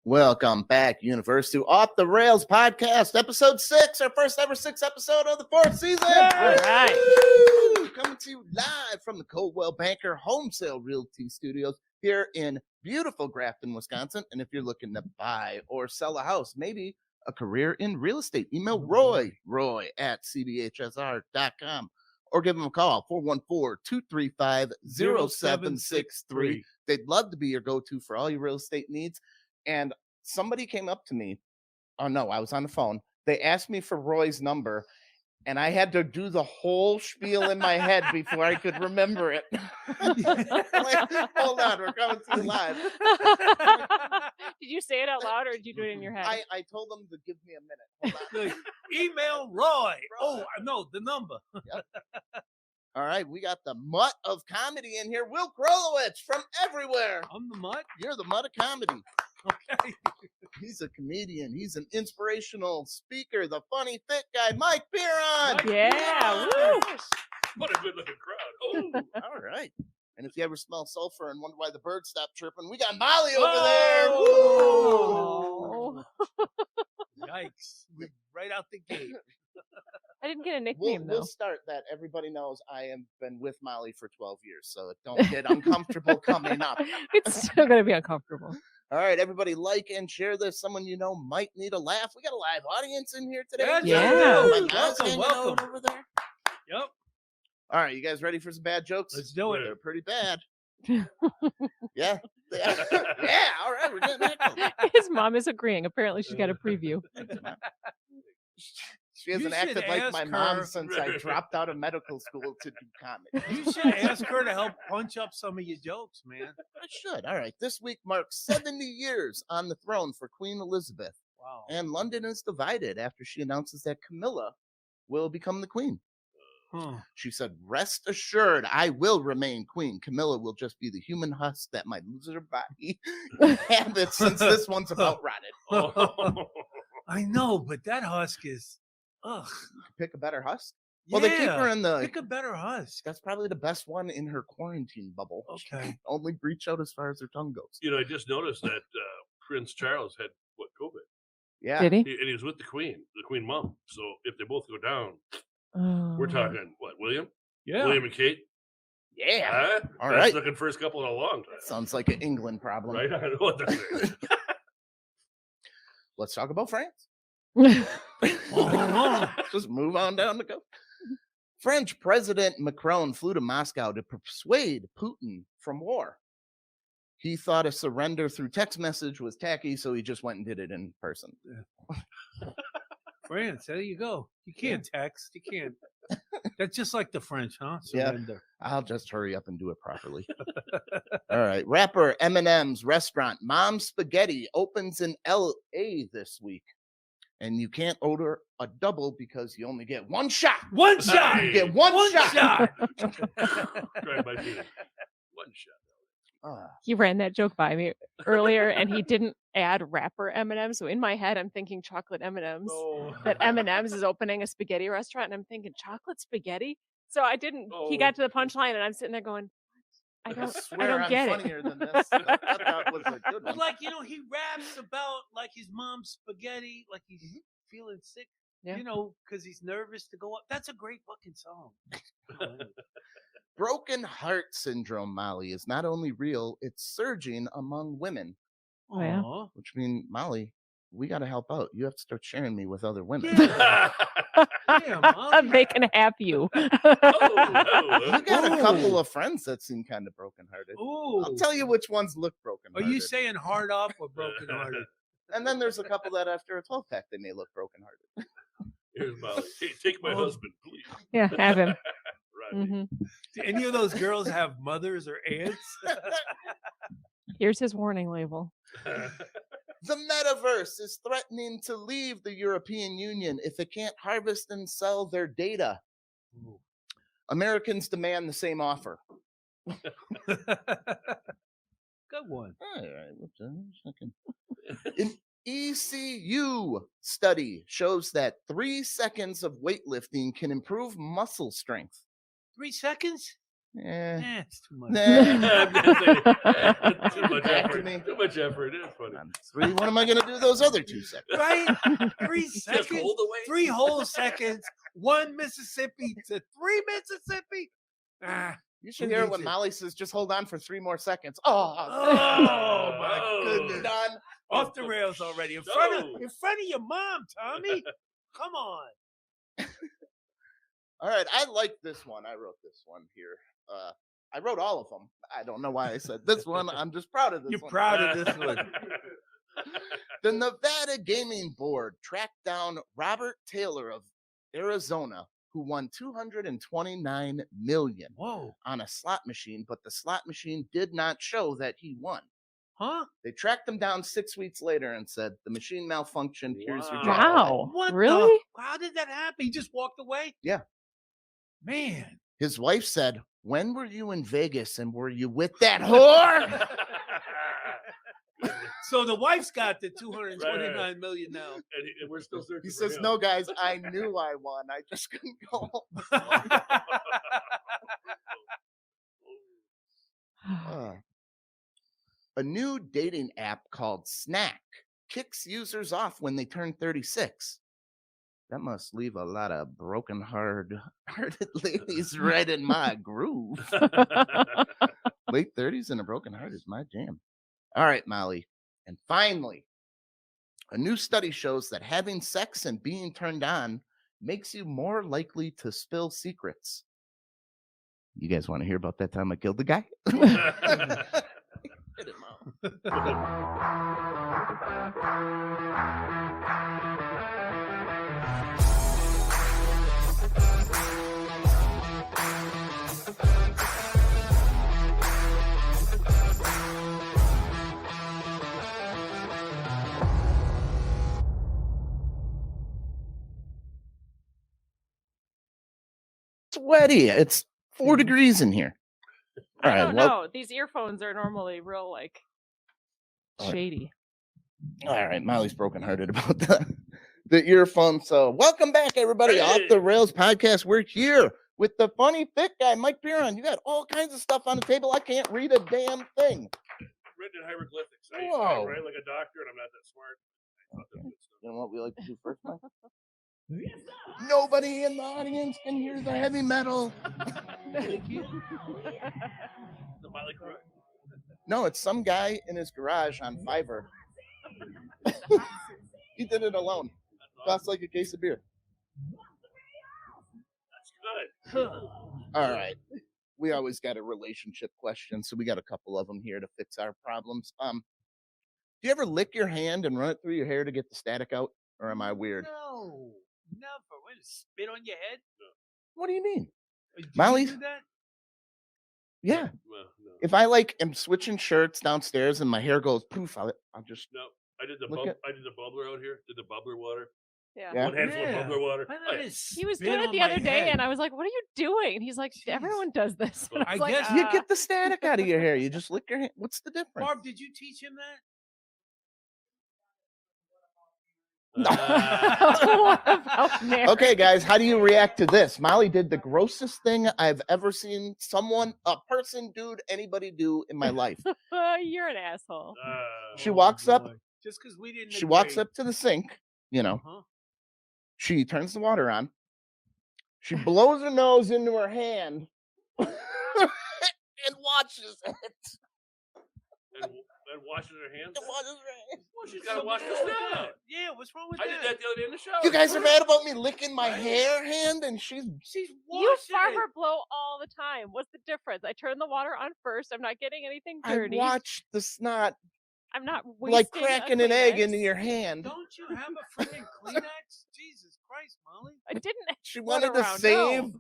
Welcome back, Universe, to Off the Rails podcast, episode 6, our first ever 6th episode of the 4th season. All right. Woo! Coming to you live from the Coldwell Banker Home Sale Realty Studios here in beautiful Grafton, Wisconsin. And if you're looking to buy or sell a house, maybe a career in real estate, email Roy at cbhsr.com or give them a call, 414-235-0763. They'd love to be your go-to for all your real estate needs. And somebody came up to me. Oh, no, I was on the phone. They asked me for Roy's number, and I had to do the whole spiel in my head before I could remember it. Like, hold on, we're coming to you live. Did you say it out loud or did you do it in your head? I told them to give me a minute. Hold on. Email Roy. Oh, no, the number. Yep. All right, we got the mutt of comedy in here. Will Krolowitz from everywhere. I'm the mutt. You're the mutt of comedy. Okay. He's a comedian. He's an inspirational speaker. The funny fit guy, Mike Pierron. Yeah. Woo. What a good looking crowd. Oh, All right. And if you ever smell sulfur and wonder why the birds stopped chirping, we got Molly over there. Oh. Yikes. We're right out the gate. I didn't get a nickname We'll though. start that. Everybody knows I have been with Molly for 12 years, so don't get uncomfortable coming up. It's still gonna be uncomfortable. All right, everybody, like and share this. Someone you know might need a laugh. We got a live audience in here today. Yes, Yeah. My mom's Welcome, hanging out welcome. over there. Yep. All right, you guys ready for some bad jokes? Let's do it. They're pretty bad. Yeah. Yeah. All right, we're doing that. His mom is agreeing. Apparently she's got a preview. She hasn't You should acted like my ask mom her- since I dropped out of medical school to do comedy. You should ask her to help punch up some of your jokes, man. I should. All right. This week marks 70 years on the throne for Queen Elizabeth. Wow. And London is divided after she announces that Camilla will become the queen. She said, "Rest assured, I will remain queen. Camilla will just be the human husk that my loser body inhabits since this one's about rotted." oh. I know, but that husk is, ugh. Pick a better husk. Well, they keep her in the. Pick a better husk. That's probably the best one in her quarantine bubble. Okay. Only reach out as far as her tongue goes. You know, I just noticed that Prince Charles had COVID, Yeah. Did he? and he was with the Queen Mom. So if they both go down, we're talking what? William and Kate. Yeah. Huh? All That's right. looking first couple in a long time. Sounds like an England problem. Right? I know what that is. Let's talk about France. Oh, Just move on down the coast. French President Macron flew to Moscow to persuade Putin from war. He thought a surrender through text message was tacky, so he just went and did it in person. France, there you go. You can't text. You can't. That's just like the French, huh? Yeah. Surrender. I'll just hurry up and do it properly. All right. Rapper Eminem's restaurant, Mom's Spaghetti, opens in L.A. this week. And you can't order a double because you only get one shot. One shot. You get one shot. Try my feet. One shot. He ran that joke by me earlier and he didn't add rapper M&M. So in my head, I'm thinking chocolate M&Ms. Oh. That M&M's is opening a spaghetti restaurant and I'm thinking chocolate spaghetti. So I didn't, he got to the punchline and I'm sitting there going, I don't get it. Funnier than this. I thought that was a good But one. like, you know, he raps about like his mom's spaghetti, like he's feeling sick, Yeah. you know, because he's nervous to go up. That's a great fucking song. Broken heart syndrome, Molly, is not only real, it's surging among women. Oh, yeah. Aw. Which means, Molly, we got to help out. You have to start sharing me with other women. Yeah. Yeah, Molly. They can have you. You got a couple of friends that seem kind of brokenhearted. Ooh. I'll tell you which ones look Are brokenhearted. you saying hard up or broken hearted? And then there's a couple that after a 12-pack, they may look brokenhearted. Here's Molly. Hey, take my husband, please. Yeah, have him. Rodney. hmm Do any of those girls have mothers or aunts? Here's his warning label. The metaverse is threatening to leave the European Union if it can't harvest and sell their data. Americans demand the same offer. Good one. All right, what's a second? An ECU study shows that 3 seconds of weightlifting can improve muscle strength. 3 seconds? It's too much. Too much effort. Too much effort. It's funny. 3. What am I going to do those other 2 seconds? Right? 3 seconds. Just hold away. 3 whole seconds. 1 Mississippi to 3 Mississippi. You should hear it when Molly says, just hold on for 3 more seconds. Oh my goodness. Done. Off the rails already. In front of your mom, Tommy. Come on. All right. I like this one. I wrote this one here. I wrote all of them. I don't know why I said this one. I'm just proud of this one. You're proud of this one. The Nevada Gaming Board tracked down Robert Taylor of Arizona, who won $229 million on a slot machine, but the slot machine did not show that he won. Huh? They tracked him down 6 weeks later and said the machine malfunctioned. Here's your check. Wow. What? Really? How did that happen? He just walked away? Yeah. Man. His wife said, when were you in Vegas and were you with that whore? So the wife's got the $229 million now. And we're still searching. He says, no, guys, I knew I won. I just couldn't go home. A new dating app called Snack kicks users off when they turn 36. That must leave a lot of broken-hearted ladies right in my groove. Late 30s and a broken heart is my jam. All right, Molly. And finally, a new study shows that having sex and being turned on makes you more likely to spill secrets. You guys want to hear about that time I killed the guy? Hit it, Mom. Sweaty. It's 4 degrees in here. All I right. don't know. These earphones are normally real shady. All right. Molly's brokenhearted about the earphones. So welcome back, everybody. Off the Rails podcast. We're here with the funny thick guy, Mike Pierron. You got all kinds of stuff on the table. I can't read a damn thing. Written in hieroglyphics. I write like a doctor, and I'm not that smart. Okay. You know what we like to do first, Mike? Nobody in the audience can hear the heavy metal. No, it's some guy in his garage on Fiverr. He did it alone. Costs like a case of beer. That's good. All right. We always got a relationship question, so we got a couple of them here to fix our problems. Do you ever lick your hand and run it through your hair to get the static out? Or am I weird? No, never. What, spit on your head? No. What do you mean? Did Molly? you do that? Yeah. Well, no. If I am switching shirts downstairs and my hair goes poof, I'll just No. I did the Look at- bubbler out here. Did the bubbler water. Yeah. One handful of bubbler water. He was doing it the other day, and I was like, "What are you doing?" And he's like, "Everyone does this." And I was like, guess you get the static out of your hair. You just lick your hand. What's the difference? Barb, did you teach him that? What about Mary? Okay, guys, how do you react to this? Molly did the grossest thing I've ever seen a person, dude, anybody do in my life. You're an asshole. She walks up. Just because we didn't. She walks up to the sink, Uh-huh. She turns the water on. She blows her nose into her hand and washes it. And washes her hands. And washes her hands. Well, she's got to wash the stuff out. Yeah, what's wrong with I that? did that the other day in the shower. You guys are mad about me licking my hair hand, and she's washing You it. farmer blow all the time. What's the difference? I turn the water on first. I'm not getting anything dirty. I watched the snot I'm not like wasting cracking a an egg Kleenex. into your hand. Don't you have a freaking Kleenex? Jesus Christ, Molly. I didn't. She run wanted to around, save no.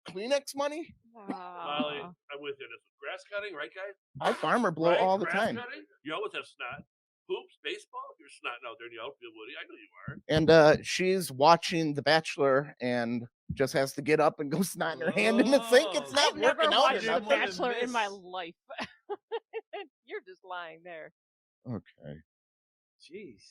Kleenex money. Molly, I'm with you. This is grass cutting, right, guys? I farmer blow Right? all the Grass time. Cutting? You always have snot. Hoops, baseball. You're snotting out there in the outfield, Woody. I know you are. And she's watching The Bachelor and just has to get up and go snotting her hand in the sink. It's not I've never working out. watched or The nothing. Bachelor in my life. You're just lying there. Okay. Jeez.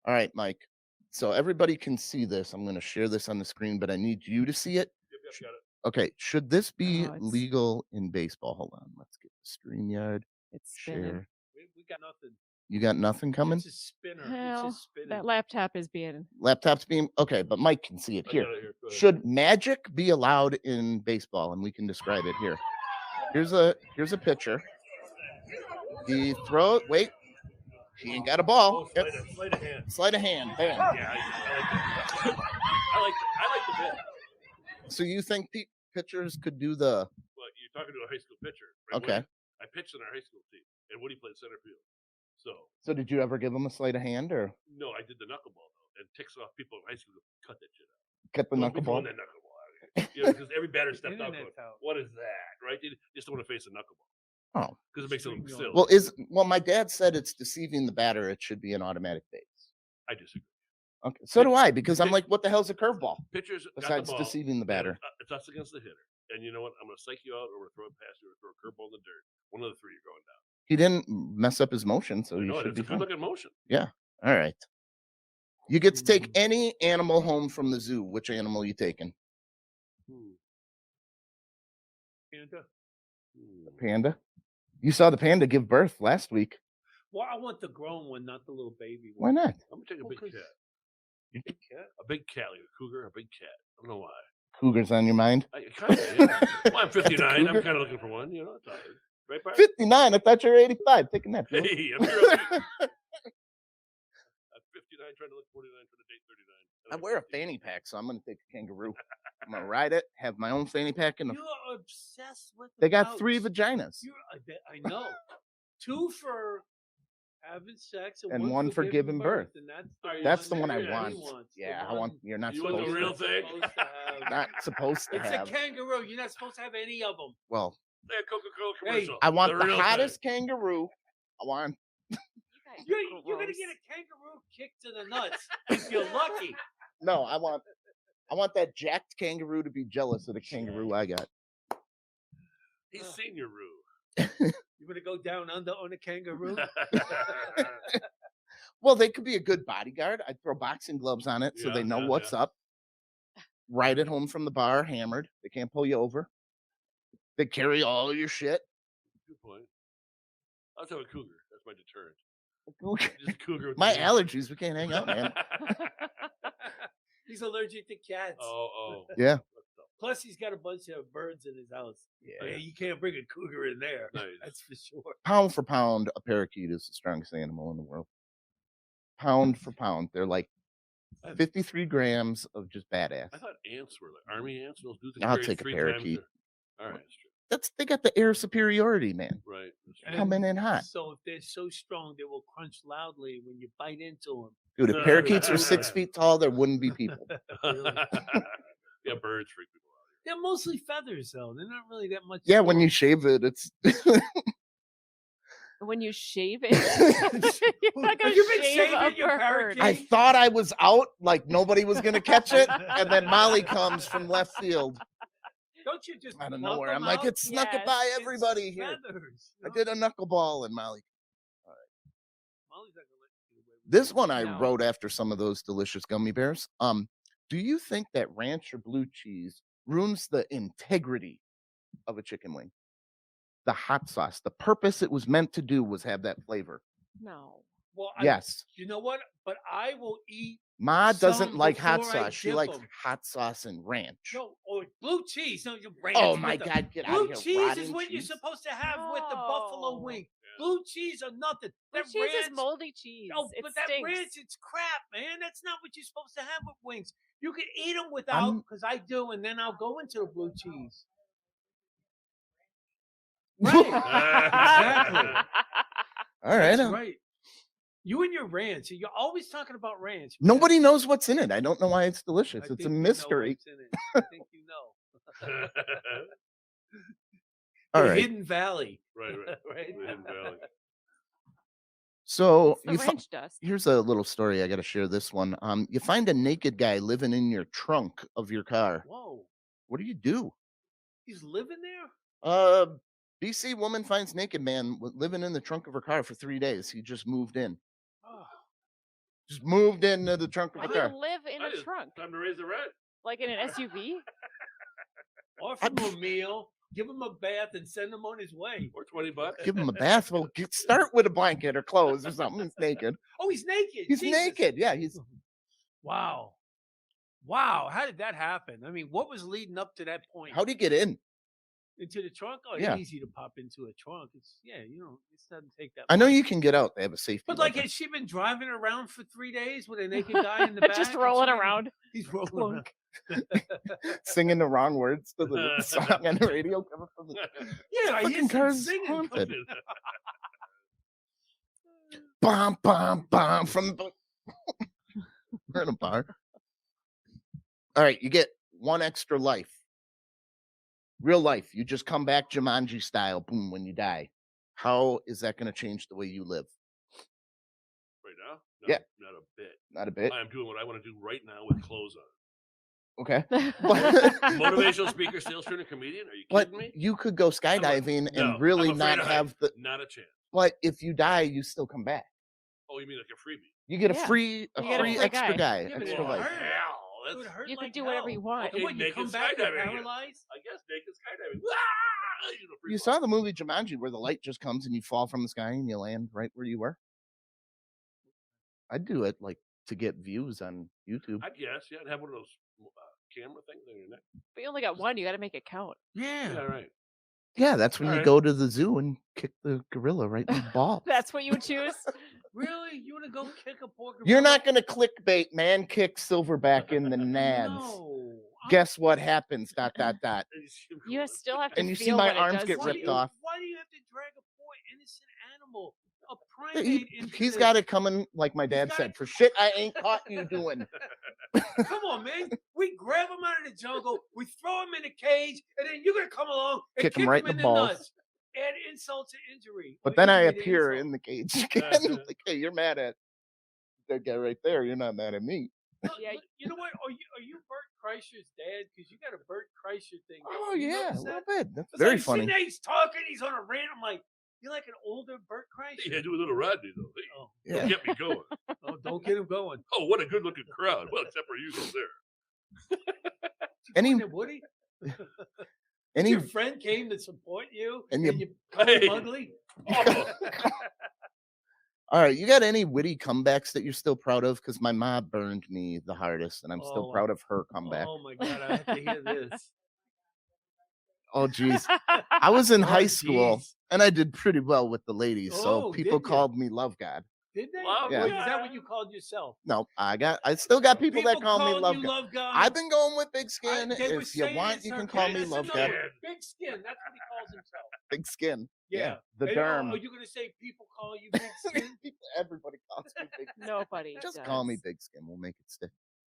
All right, Mike. So everybody can see this. I'm going to share this on the screen, but I need you to see it. Yep, got it. Okay, should this be Oh, it's legal in baseball? Hold on, let's get the StreamYard it's spinning. share. We got nothing. You got nothing coming? It's a spinner. It's Hell, just spinning. that laptop is being. Laptop's being okay, but Mike can see it I here. got it here. Go ahead. Should magic be allowed in baseball? And we can describe it here. Here's a pitcher. He throw. Wait, he ain't got a ball. Oh, sleight of hand. Sleight of hand. Bam. Yeah, I like that. I like the bit. So you think pitchers could do the? Well, you're talking to a high school pitcher, right? Okay. I pitched in our high school team, and Woody played center field. So did you ever give him a sleight of hand or No, I did the knuckleball though, and ticks off people in high school. Cut that shit out. cut the Don't be knuckleball? throwing that knuckleball out of here. Because every batter stepped out. Internet's Going, out. what is that? Right? You just don't want to face a knuckleball. Oh. Because it makes it look silly. Well, my dad said it's deceiving the batter. It should be an automatic base. I disagree. Okay, so do I because I'm like, what the hell's a curveball Pitchers got the besides ball, deceiving the and batter? It's us against the hitter. And you know what? I'm going to psych you out, or we're going to throw it past you, or throw a curveball in the dirt. One of the three, you're going down. He didn't mess up his motion, so you No, should it's be a good fine. looking motion. All right. You get to take any animal home from the zoo. Which animal you taking? Panda. Panda. You saw the panda give birth last week. Well, I want the grown one, not the little baby one. Why not? I'm going to take a big cat. Big cat? A big cat, like a cougar, a big cat. I don't know why. Cougars on your mind? Kind of, yeah. Well, I'm 59. I'm cougar? kind of looking for one. You know, it's all right. Right, Bart? 59. I thought you were 85. Taking that. Bill. Hey, I'm here. I'm 59, trying to look 49, trying to date 39. I wear a fanny pack, so I'm going to take a kangaroo. I'm going to ride it, have my own fanny pack. And You're obsessed with they the got 3 pouch. vaginas. I know. 2 for having sex And one for giving birth. And That's the one one I that want. he wants, the Yeah, I one want. You're not You want supposed the real to. thing? supposed to have. Not supposed to It's have. a kangaroo. You're not supposed to have any of them. Well, That Coca-Cola Hey, commercial. I want the real hottest kangaroo. I want. You're going to get a kangaroo kick to the nuts if you're lucky. No, I want that jacked kangaroo to be jealous of the kangaroo I got. He's seen your roo. You're going to go down under on a kangaroo? Well, they could be a good bodyguard. I'd throw boxing gloves on it so they know what's up. Ride it home from the bar, hammered. They can't pull you over. They carry all your shit. Good point. I'll tell a cougar. That's my deterrent. Cougar. Just cougar. With My the allergies. We can't hang out, man. He's allergic to cats. Oh. Yeah. Plus, he's got a bunch of birds in his house. Yeah. You can't bring a cougar in there. Nice. That's for sure. Pound for pound, a parakeet is the strongest animal in the world. Pound for pound. They're like 53 grams of just badass. I thought ants were like army ants. Those dudes. I'll take a parakeet. All right, that's true. They got the air superiority, man. Right. Coming in hot. So if they're so strong, they will crunch loudly when you bite into them. Dude, if parakeets were 6 feet tall, there wouldn't be people. Yeah, birds freak people out. They're mostly feathers, though. They're not really that much. Yeah, when you shave it, it's When you shave it, you're not gonna You've been shave a shaving your bird. parakeet? I thought I was out, like nobody was gonna catch it, and then Molly comes from left field Don't you just out of pluck nowhere. them I'm like, out? it snuck it by It's everybody here. feathers, I you did know? a knuckleball, and Molly. Molly's not gonna let you get away with This it. one I No. wrote after some of those delicious gummy bears. Do you think that ranch or blue cheese ruins the integrity of a chicken wing? The hot sauce, the purpose it was meant to do was have that flavor. No. Well, Yes. You know what? But I will eat Ma doesn't some like hot before I sauce. She dip likes 'em. hot sauce and ranch. no or blue cheese. No, you ranch. Oh with my the- God, get out Blue of here. cheese Rotten is what you're cheese. supposed to have with the buffalo No. wing. Blue cheese or nothing. Blue That cheese is ranch- moldy cheese. Oh, it but that stinks. ranch, it's crap, man. That's not what you're supposed to have with wings. You can eat them without, I'm- because I do, and then I'll go into the blue cheese. Exactly. All right. That's right. You and your ranch. You're always talking about ranch. man. Nobody knows what's in it. I don't know why it's delicious. I It's think a you know mystery. what's in it. I think you know. All The right. Hidden Valley. right. Right? The Hidden Valley. So It's the you ranch dust. here's a little story. I got to share this one. You find a naked guy living in your trunk of your car. Whoa. What do you do? He's living there? BC woman finds naked man living in the trunk of her car for 3 days. He just moved in. Oh. Just moved into the trunk of How the do you car. live in a trunk? Time to raise the rent. Like in an SUV? Offer him a meal, give him a bath, and send him on his way. Or $20. Give him a bath. Well, start with a blanket or clothes or something. He's naked. Oh, he's naked. He's Jesus. naked. Yeah, he's. Wow. Wow. How did that happen? I mean, what was leading up to that point? How'd he get in? Into the trunk? Oh, Yeah. easy to pop into a trunk. It's it doesn't take that I know much. you can get out. They have a safety. But like, button. has she been driving around for 3 days with a naked guy in the back? Just rolling around. He's rolling around. Singing the wrong words to the song on the radio. Yeah, I Fucking hear some car's singing. haunted. Bom, bom, bom from the. We're in a bar. All right, you get one extra life. Real life. You just come back Jumanji style, boom, when you die. How is that going to change the way you live? Right now? No, Yeah. Not a bit. Not a bit. I am doing what I want to do right now with clothes on. Okay. Motivational speaker, sales trainer, comedian? Are you But kidding me? you could go skydiving No, and really I'm afraid not of have the. Not a chance. But if you die, you still come back. Oh, you mean like a freebie? You get a Yeah. free, You get a free extra guy, Yeah, but extra it life. hurt. Hell, It would hurt You like can do whatever you hell. want. And what, you naked come back skydiving again. paralyzed? I guess naked skydiving. You saw the movie Jumanji where the light just comes and you fall from the sky and you land right where you were? I'd do it like to get views on YouTube. I guess, yeah, I'd have one of those camera things on your neck. But you only got one. You got to make it count. Yeah. Yeah, right. Yeah, that's when All you right. go to the zoo and kick the gorilla right in the ball. That's what you would choose. Really? You want to go kick a pork? You're not going to clickbait, man kick Silverback in the nads. No. Guess what happens, ... You still have to And you see feel my what it arms does get to ripped you. off. Why do you have to drag a poor innocent animal, a primate, into He's this? got it coming, like my dad got said, it- for shit I ain't caught you doing. Come on, man. We grab him out of the jungle, we throw him in a cage, and then you're gonna come along and Kick kick him right him in in the the balls. nuts. Add insult to injury. But Or then I injury to appear insult. in the cage again. Like, hey, you're mad at that guy right there. You're not mad at me. Yeah. You know what? Are you Bert Kreischer's dad? Because you got a Bert Kreischer thing. Oh, You yeah, a notice little that? bit. That's It's very like, funny. sitting there, he's talking. He's on a rant. I'm like, you're like an older Bert Kreischer. Yeah, do a little Rodney, though. Hey, Oh, Yeah. don't get me going. oh, don't get him going. Oh, what a good-looking crowd. Well, except for you guys there. Any- Wasn't it Woody? Any Your friend came to support you, And and you- you called him Hey. ugly. Oh, All right, you got any witty comebacks that you're still proud of? Because my mom burned me the hardest, and I'm still Oh, proud of her comeback. Oh my God, I have to hear this. Oh, geez. I was in Oh, high school, geez. and I did pretty well with the ladies, so Oh, people did ya? called me Love God. Did they? Love Yeah. Is that what you called yourself? No, I still got people that call me called Love you God. Love God. I've been going with Big Skin. They were If you saying want, it you can call me sarcastic. Love No, God. Big Skin. That's what he calls himself. Big Skin. Yeah. The Hey, derm. Are you going to say people call you Big Skin? Everybody calls me Big Skin. Nobody. Just does. call me Big Skin. We'll make it stick.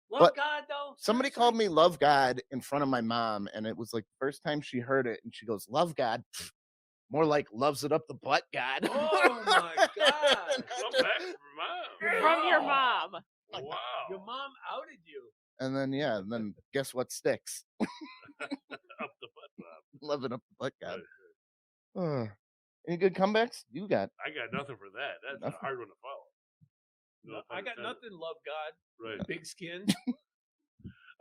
Love But God, though? Somebody Seriously? called me Love God in front of my mom, and it was like the first time she heard it, and she goes, Love God. More like loves it up the butt, God. Oh, my God. come back From your mom. Wow. Your mom outed you. And then guess what sticks? Up the butt, Bob. Love it up the butt, God. Right. Any good comebacks? You got I got nothing for that. That's Nothing. a hard one to follow. No I pun got intended. nothing, Love God. Right. Big Skin.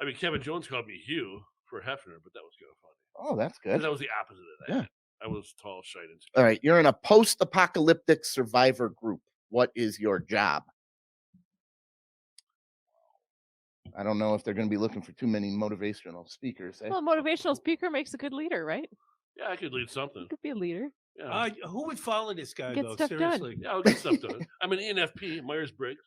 I mean, Kevin Jones called me Hugh for Hefner, but that was kind of funny. Oh, that's 'Cause good. that was the opposite of that. Yeah. I was tall, shite, and All right, you're in a post-apocalyptic survivor group. What is your job? I don't know if they're going to be looking for too many motivational speakers. Eh? Well, a motivational speaker makes a good leader, right? Yeah, I could lead something. You could be a leader. Yeah, Who would follow this guy, Get though? stuff done. Seriously. yeah, I'll get stuff done. I'm an ENFP, Myers-Briggs.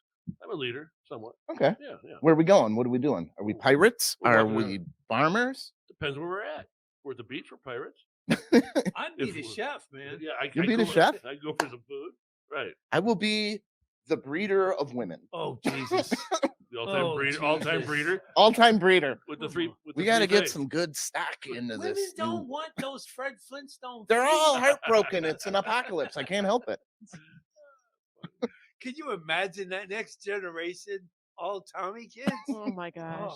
I'm a leader, somewhat. Okay. Yeah, yeah. Where are we going? What are we doing? Are we pirates? We're Are walking we farmers? Depends where we're at. We're at the beach, we're pirates. I'd be If the we- chef, man. Yeah, I You'll be go, the chef? I go for some food. Right. I will be the breeder of women. Oh, Jesus. The all-time Oh, breeder. All-time Jesus. breeder All-time breeder. with the three. With We the got to three get things. some good stock into Women this. don't want those Fred Flintstone. They're feet. all heartbroken. It's an apocalypse. I can't help it. Can you imagine that next generation? All Tommy kids? Oh my gosh.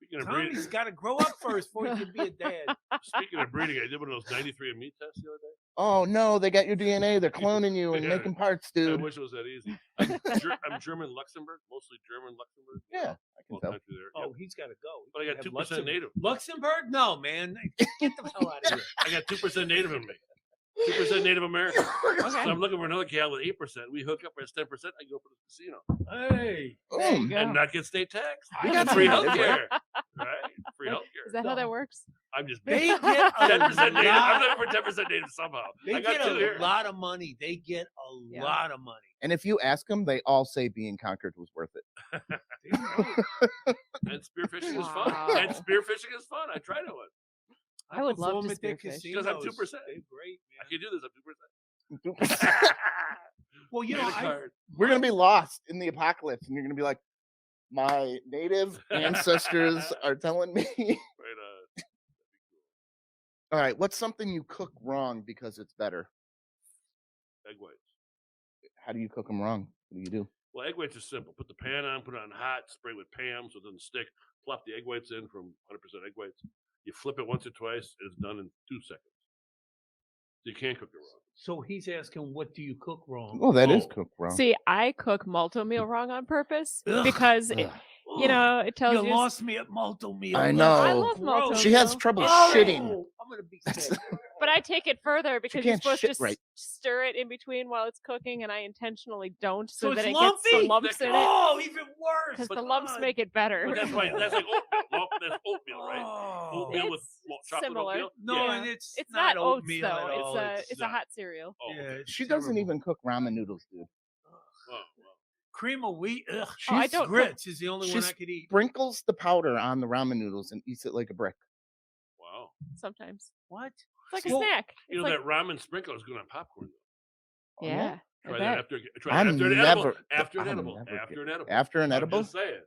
Speaking of Tommy's breeding, got to grow up first before he can be a dad. speaking of breeding, I did one of those 93andMe tests the other day. Oh no, they got your DNA. They're cloning you and Yeah. making parts, I dude. wish it was that easy. I'm German Luxembourg, mostly German Luxembourg. Yeah, I can Well, tell. country there. Oh, Yep. he's got to go. But I got 2% native. Luxembourg? No, man. Get the hell out of here. I got 2% native in me. 2% Native American. Okay. So I'm looking for another gal with 8%. We hook up as 10%. I go for the casino Hey. Boom. and not get state tax. We got free some health native. care. Right? Free health Is care. that how that works? I'm just They get 10% native. I'm lot, looking for 10% native somehow. they I got get two here. a lot of money. They get a lot of money. And if you ask them, they all say being conquered was worth it. And spearfishing is fun. Wow. And spearfishing is fun. I tried it once. I would love perform to at their spearfish. Because I'm 2%. casinos. They're great, I man. can do this. I'm 2%. Well, you know, Get a card. We're gonna be lost in the apocalypse, and you're gonna be like, my native ancestors are telling me. Right, All right, what's something you cook wrong because it's better? egg whites. How do you cook them wrong? What do you do? Well, egg whites are simple. Put the pan on, put it on hot, spray with Pam so it doesn't stick. Plop the egg whites in from 100% egg whites. You flip it once or twice, and it's done in 2 seconds. So you can't cook it wrong. so he's asking, what do you cook wrong? Oh, that is Oh. cooked wrong. See, I cook multi meal wrong on purpose Ugh. because it, Ugh. you know, it tells You you. lost me at multi meal. I I know. love multi She has meal, trouble Oh, shitting. I'm gonna be sick. but I take it further because you're can't supposed shit to right. stir it in between while it's cooking, and I intentionally don't, So so that it's it gets the lumpy? lumps in it. Oh, even worse. Because But- the lumps God. make it better. But that's why that's like oatmeal. Well, that's oatmeal, right? Oh. Oatmeal with It's chocolate similar. oatmeal. No, Yeah. and it's not oats oatmeal though. at all. It's a hot cereal. Oh, yeah, okay. it's She doesn't terrible. even cook ramen noodles, dude. Oh, well. Cream of wheat. Ugh. Oh, I don't cook- Grits is the only one She's I could eat. Sprinkles the powder on the ramen noodles and eats it like a brick. Wow. Sometimes What? it's like a Well, snack. You It's know like, that ramen sprinkle is good on popcorn. Though. Oh, yeah. I Try bet. that after. Try I'm that after an never- edible. After an I'll edible. never After get- an edible. After an I'm edible? just saying.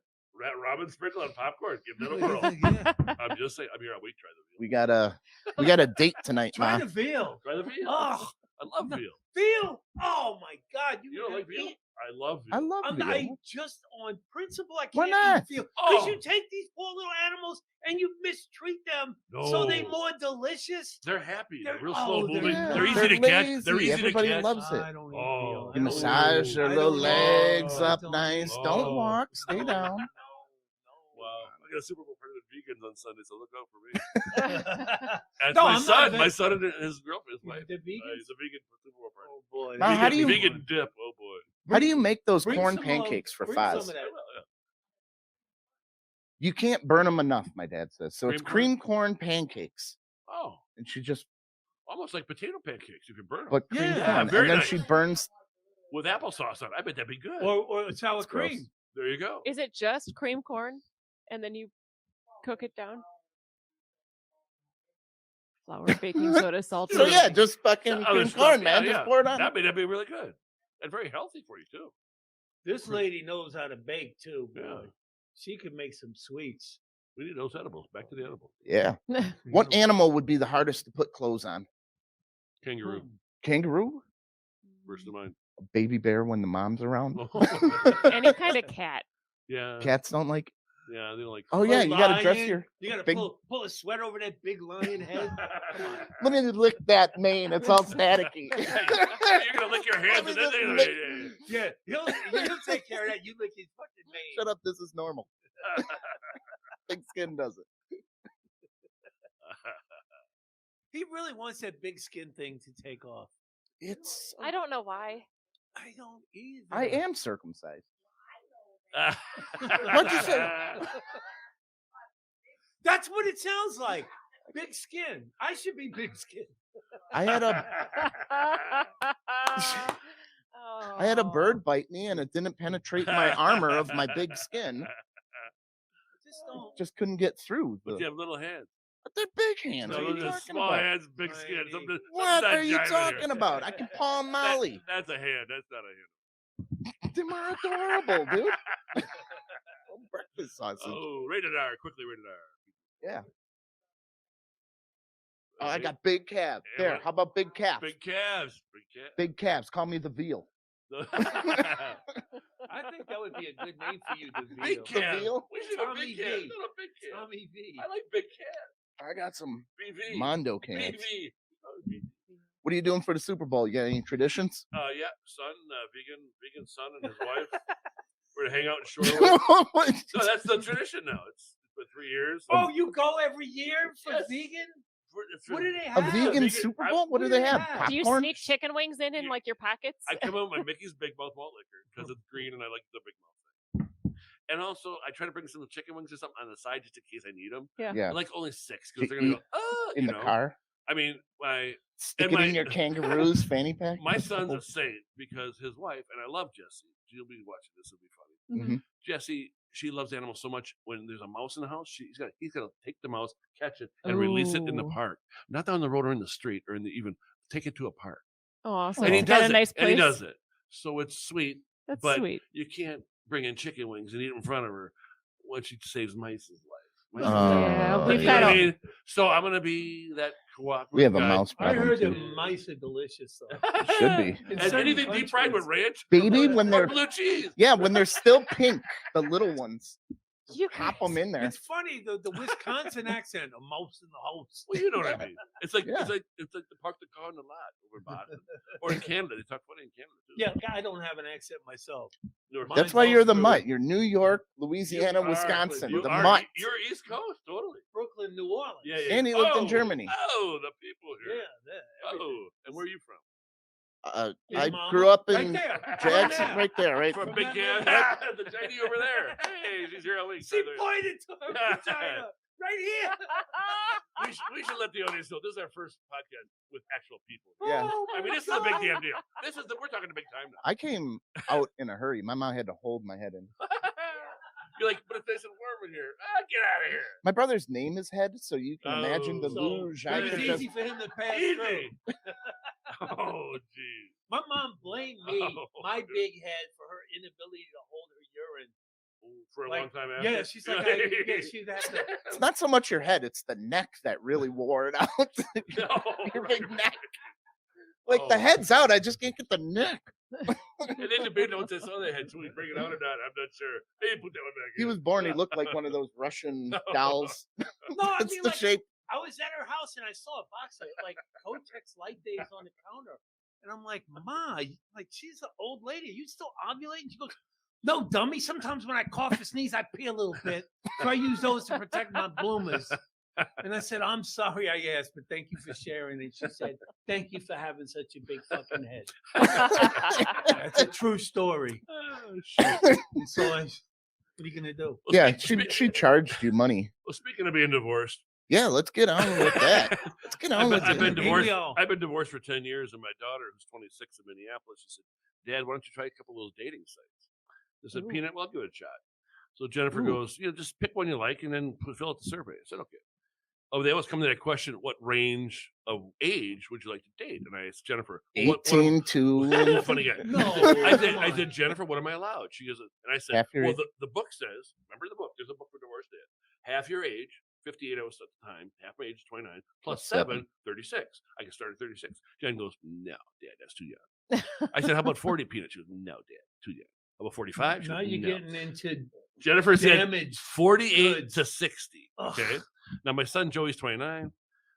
Ramen sprinkle on popcorn. Give that a whirl. Yeah. I'm just saying. I'm here all week. Try the veal. We got a date tonight, Try Ma. the veal. Try the veal. Oh, I love no. veal. veal. Oh my God. You don't like veal? eat- I love veal. I love veal. I just on principle I Why can't not? eat veal because Oh. you take these poor little animals and you mistreat them so they No. more delicious. They're happy. They're They're- real oh, slow they're moving. not. They're easy They're to catch. They're lazy. easy Everybody to catch. loves it. I don't eat Oh. veal. I You don't massage eat- their I little don't eat- legs I up don't nice. eat- Don't Oh. walk. Stay down. Wow. I got a Super Bowl party with vegans on Sunday, so look out for me. That's No, my I'm not son. a My veg- son and his girlfriend, his wife. They're vegans? He's a vegan for Super Bowl party. Oh boy. Now, how do you- vegan dip? Oh boy. How do you make those Bring corn some, pancakes for bring some Foz? of that. You can't burn them enough, my dad says. So it's Cream cream corn pancakes. Oh, And she just almost like potato pancakes. You can burn them but cream Yeah, corn. very And then nice. she burns with applesauce on it. I bet that'd be good. Or sour That's gross. cream. There you go. Is it just cream corn, and then you cook it down? Flour, baking soda, salt. So and- yeah, just fucking Other cream stuff, corn, man. yeah, Just pour it on. That'd be really good and very healthy for you too. This lady knows how to bake too, boy. Yeah. She could make some sweets. We need those edibles. Back to the edibles. Yeah. What animal would be the hardest to put clothes on? Kangaroo. Kangaroo? First of mine. A baby bear when the mom's around? Any kind of cat. Yeah. Cats don't like. Yeah, they don't like. Oh yeah, you gotta dress lion. your. You gotta big- pull a sweat over that big lion head. Come on. Let me lick that mane. It's all staticky. You're gonna lick your hands Let and me then just they. Yeah, he'll take care of that. You lick his fucking mane. Shut up. This is normal. Big skin does it. He really wants that big skin thing to take off. It's. I don't know why. I don't either. I am circumcised. What'd you say? That's what it sounds like. Big skin. I should be big skin. I had a I had a Oh. bird bite me and it didn't penetrate my armor of my big skin. Just don't. Just couldn't get through. But The, you have little hands. but they're big hands. No, What are you those are talking small about? hands, big skin. Tiny. Something, What something's are you not jiving talking here. about? I can palm Molly. That's a hand. That's not a hand. Them are adorable, dude. Oh, breakfast sausage. Oh, rated R. Quickly rated R. Yeah. Oh, I got big calves. Yeah, There. right. How about big calves? Big calves. Big calves. Big calves. Call me the veal. I think that would be a good name for you, the Big veal. The calves. veal? We should have Tommy big calves. V. Little big cans. Tommy V. I like big cans. I got some BV. Mondo cans. BV. What are you doing for the Super Bowl? You got any traditions? Yeah, son, vegan son and his wife. We're gonna hang out in Shorewood. No, that's the tradition now. It's for 3 years. Oh, you go every year for Yes. vegan? For What do they A have? vegan Super Bowl? What do they have? have? Do you Popcorn? sneak chicken wings in like your pockets? I come out with my Mickey's Big Mouth malt liquor because it's green and I like the big mouth thing. And also, I try to bring some chicken wings or something on the side just in case I need them. Yeah. I like only 6 To because they're gonna eat go. Oh, in the car? I mean, Stick it in your kangaroo's fanny pack? My son's a saint because his wife, and I love Jessie. She'll be watching this. It'll be funny. Mm-hmm. Jessie, she loves animals so much. When there's a mouse in the house, he's gonna take the mouse, catch it, and release it in the park, not down the road or in the street, or even take it to a park. Oh, so And he it's got does a it. nice place. And he does it. So it's sweet. That's but sweet. you can't bring in chicken wings and eat them in front of her when she saves mice's life. Yeah, we've You got know what a- I mean? So I'm gonna be that cooperative. We have a guy. mouse I problem heard too. that mice are delicious, though. Should be. In And certain anything deep fried with countries. ranch, Baby, when or they're blue cheese. yeah, when they're still pink, the little ones. You Pop them in there. It's funny the Wisconsin accent, a mouse in the house. Well, you know what I mean. It's like Yeah. it's like the park the car in the lot over in Boston, or in Canada. They talk funny in Canada too. Yeah, I don't have an accent myself. You're- Mine's That's why you're the also- mutt. You're New York, You Louisiana, are, Wisconsin. you The are- mutt. You're East Coast, totally. Brooklyn, New Orleans. Yeah. And he lived in Oh, Germany. Oh, the people Yeah, here. everything. Oh, and where are you from? Your I mama? grew up Right in there. Jackson, right there, right? From From Big that Can. The lady over there. Hey, she's here all week. She pointed to her vagina right here. We should let the audience know this is our first podcast with actual people. Yeah. Oh I mean, my this is a big God. damn deal. We're talking a big time now. I came out in a hurry. My mom had to hold my head in. You're like, but it's nice and warm in here. Get out of here. My brother's name is Head, so you can imagine the Oh, So luge. I it was could easy just, for him to pass Easy. through. Oh, geez. My mom blamed me, Oh, my good. big head, for her inability to hold her urine. For a Like, long time after. Yeah, she's like, she'd have to. it's not so much your head, it's the neck that really wore it out. No, Your right, big right. neck. Like the Oh. head's out, I just can't get the neck. And then the big notes I saw they had, so we bring it out or not. I'm not sure. Hey, put that one back He in. was born, he looked like one of those Russian dolls. No, I It's mean, the like, shape. I was at her house and I saw a box of like Kotex light days on the counter. And I'm like, Ma, like she's an old lady. Are you still ovulating? She goes, no, dummy. Sometimes when I cough or sneeze, I pee a little bit. So I use those to protect my bloomers. And I said, I'm sorry I asked, but thank you for sharing. And she said, thank you for having such a big fucking head. That's a true story. Oh, shit. And so what are you going to do? Well, Yeah, she charged you money. Well, speaking of being divorced, Yeah, let's get on with that. Let's get on with I've been it. divorced. Here we go. I've been divorced for 10 years, and my daughter, who's 26 in Minneapolis, she said, "Dad, why don't you try a couple of those dating sites?" I said, Ooh. "Peanut, well, I'll give it a shot." So Jennifer Ooh. goes, just pick one you like, and then fill out the survey. I said, "Okay." Oh, they always come to that question: what range of age would you like to date? And I asked Jennifer, what 18 to funny guy. No, I come on. said, Jennifer, what am I allowed? She goes, and I said, Half your well, age. the book says, remember the book? There's a book for divorce dad. Half your age, 58 I was at the time. Half my age is 29. Plus Plus seven. 7, 36. I can start at 36. Jen goes, no, Dad, that's too young. I said, how about 40 peanuts? She goes, no, Dad, too young. How about 45? She Now goes, you're no. getting into Jennifer said damaged 48 goods. to 60. Ugh. Okay. Now my son Joey's 29.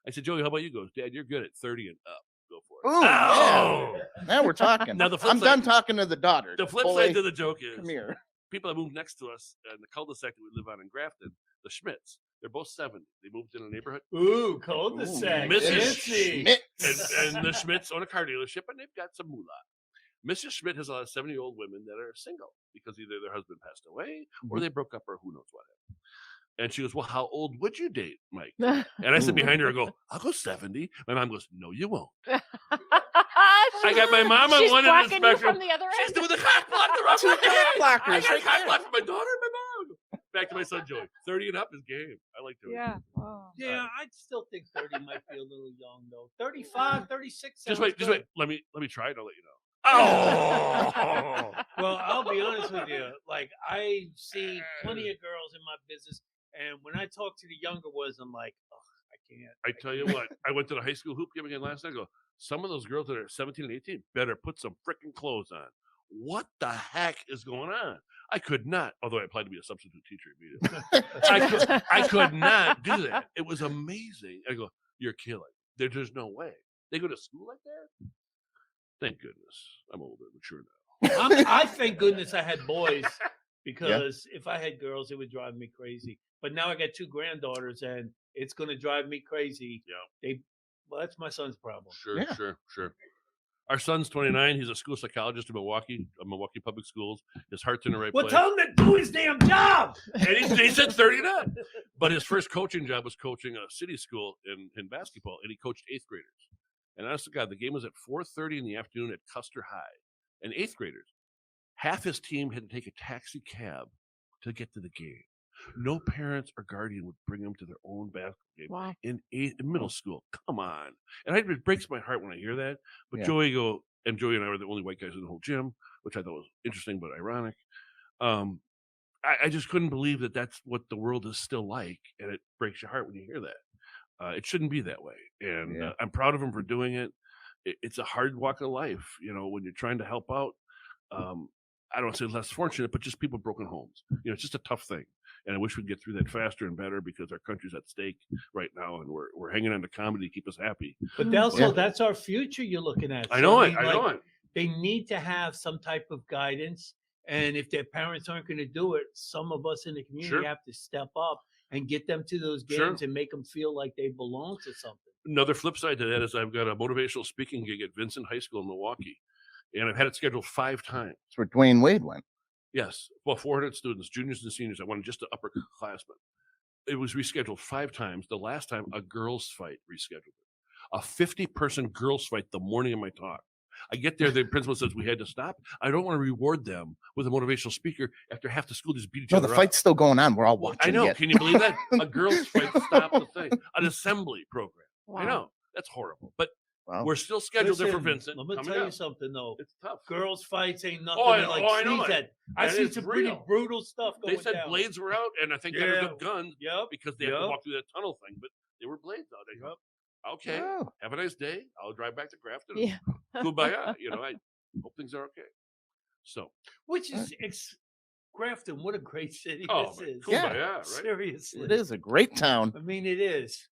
I said, Joey, how about you? He goes, Dad, you're good at 30 and up. Go for it. Ooh, Oh! now we're talking. Now the flip I'm side- done talking to the daughter. The flip Boy, side to the joke is come here. people that moved next to us in the cul-de-sac that we live on in Grafton, the Schmitz, they're both 70. They moved in a neighborhood. Ooh, cul-de-sac. Mrs. Fancy. Schmitz. And the Schmitz own a car dealership, and they've got some moolah. Mrs. Schmidt has a lot of 70-year-old women that are single because either their husband passed away or they broke up or who knows what happened. And she goes, well, how old would you date, Mike? And I sit behind her and go, I'll go 70. My mom goes, no, you won't. I got my mom on She's one end of the blocking you spectrum. from the other She's end. doing the cock block. The wrong Two way. cock blockers I got a right cock there. block for my daughter and my mom. Back to my son, Joey. 30 and up is game. I like to. Yeah. Oh. Yeah, I still think 30 might be a little young, though. 35, 36. Just sounds wait. Just good. wait. Let me try it. I'll let you know. Oh. Well, I'll be honest with you. Like, I see plenty of girls in my business, and when I talk to the younger ones, I'm like, oh, I can't. I tell you what, I went to the high school hoop game again last night. I go, some of those girls that are 17 and 18 better put some freaking clothes on. what the heck is going on? I could not, although I applied to be a substitute teacher immediately. I could not do that. It was amazing. I go, you're killing. There's no way. They go to school like that? Thank goodness. I'm older, mature now. I thank goodness I had boys, because if I had girls, it would drive me crazy. But now I got 2 granddaughters, and it's going to drive me crazy. Yeah. Well, that's my son's problem. Sure. Our son's 29. He's a school psychologist in Milwaukee Public Schools. His heart's in the right place. Well, tell him to do his damn job. And he said 39. But his first coaching job was coaching a city school in basketball, and he coached 8th graders. And honest to God, the game was at 4:30 in the afternoon at Custer High. And 8th graders, half his team had to take a taxi cab to get to the game. No parents or guardian would bring them to their own basketball game in middle school. Come on. And it breaks my heart when I hear that. But Joey and I were the only white guys in the whole gym, which I thought was interesting but ironic. I just couldn't believe that that's what the world is still like, and it breaks your heart when you hear that. It shouldn't be that way, and I'm proud of him for doing it. It's a hard walk of life, when you're trying to help out. I don't want to say less fortunate, but just people with broken homes. It's just a tough thing, and I wish we'd get through that faster and better, because our country's at stake right now, and we're hanging on to comedy to keep us happy. But that's our future you're looking at. I know it. They need to have some type of guidance, and if their parents aren't going to do it, some of us in the community have to step up and get them to those games and make them feel like they belong to something. Another flip side to that is I've got a motivational speaking gig at Vincent High School in Milwaukee, and I've had it scheduled 5 times. That's where Dwayne Wade went. Yes. Well, 400 students, juniors and seniors. I wanted just the upperclassmen. It was rescheduled 5 times. The last time, a girls' fight rescheduled it. A 50-person girls' fight the morning of my talk. I get there, the principal says we had to stop. I don't want to reward them with a motivational speaker after half the school just beat each other up. No, the fight's still going on. We're all watching. I know. Can you believe that? A girls' fight stopped the thing. An assembly program. Wow. I know. That's horrible. But we're still scheduled there for Vincent. Let me tell you something, though. It's tough. Girls' fights ain't nothing to sneeze at. I see some pretty brutal stuff going down. They said blades were out, and I think they were good guns because they have to walk through that tunnel thing. But they were blades out. Okay. Have a nice day. I'll drive back to Grafton. Kumbaya. I hope things are okay. So, which is Grafton? What a great city this is. Kumbaya, right? Seriously, it is a great town. I mean, it is.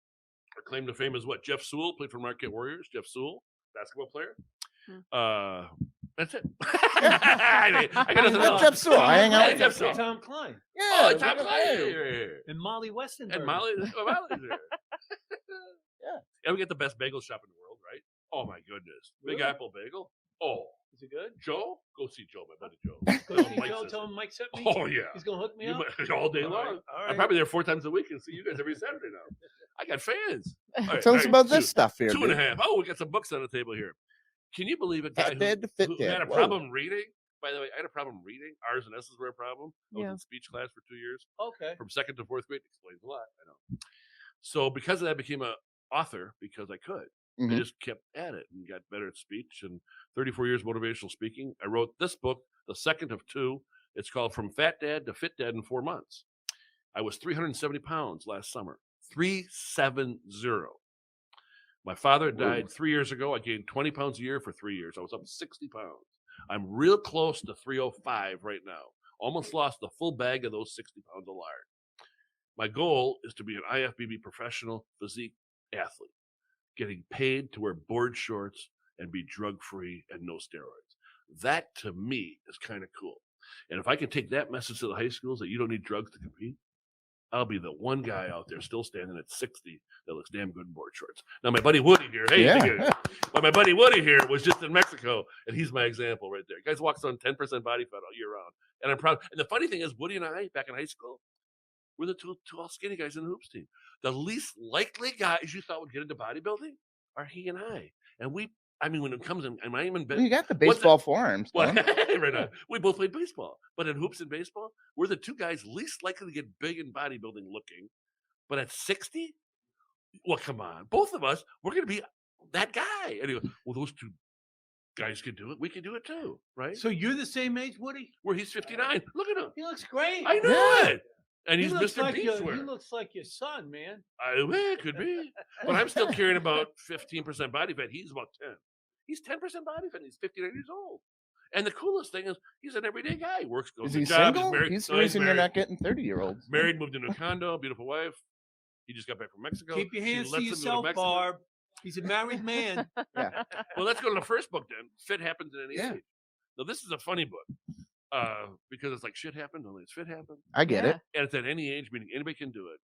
Our claim to fame is what? Jeff Sewell played for Marquette Warriors. Jeff Sewell, basketball player. That's it. I got nothing else. Jeff Sewell. I hang out with Jeff Sewell. Tom Klein. Yeah, Tom Klein. And Molly Westenberg. And Molly's there. And we get the best bagel shop in the world, right? Oh my goodness. Big Apple Bagel. Oh. Is it good? Joe? Go see Joe, my buddy Joe. Go see Joe, tell him Mike sent me. Oh yeah. He's gonna hook me up all day long. All right. I'm probably there 4 times a week and see you guys every Saturday now. I got fans. Tell us about this stuff here. 2.5. Oh, we got some books on the table here. Can you believe a guy who had a problem reading? By the way, I had a problem reading. R's and S's were a problem. I was in speech class for 2 years. Okay. From 2nd to 4th grade. Explains a lot. I know. So because of that, I became an author because I could. I just kept at it and got better at speech. And 34 years of motivational speaking. I wrote this book, the second of 2. It's called From Fat Dad to Fit Dad in 4 months. I was 370 pounds last summer. 370. My father died 3 years ago. I gained 20 pounds a year for 3 years. I was up 60 pounds. I'm real close to 305 right now. Almost lost the full bag of those 60 pounds of lard. My goal is to be an IFBB professional physique athlete, getting paid to wear board shorts and be drug-free and no steroids. That, to me, is kind of cool. And if I can take that message to the high schools that you don't need drugs to compete, I'll be the one guy out there still standing at 60 that looks damn good in board shorts. Now, my buddy Woody here, but my buddy Woody here was just in Mexico, and he's my example right there. Guys walks on 10% body fat all year round, and I'm proud. And the funny thing is, Woody and I, back in high school, we're the two all skinny guys in the hoops team. The least likely guys you thought would get into bodybuilding are he and I. And when it comes in, am I even? You got the baseball forearms. Well, right now, we both played baseball, but in hoops and baseball, we're the 2 guys least likely to get big in bodybuilding looking. But at 60, well, come on, both of us, we're going to be that guy. And he goes, well, those 2 guys can do it. We can do it too, right? So you're the same age, Woody? Where he's 59. Look at him. He looks great. I know it. And he's Mr. Like Beachwear. He looks like your son, man. It could be. But I'm still carrying about 15% body fat. He's about 10. He's 10% body fat. And he's 59 years old. And the coolest thing is he's an everyday guy. Works, goes Is to he job, single? married. He's the No, he's reason you're married. not getting 30-year-olds. Married, moved into a condo, beautiful wife. He just got back from Mexico. Keep your She hands to lets him go yourself, Mexico. Barb. He's a married man. Yeah. Well, let's go to the first book then. Fit happens in any Yeah. age. Now, this is a funny book because it's like shit happened, only it's fit happened. I get it. And it's at any age, meaning anybody can do it.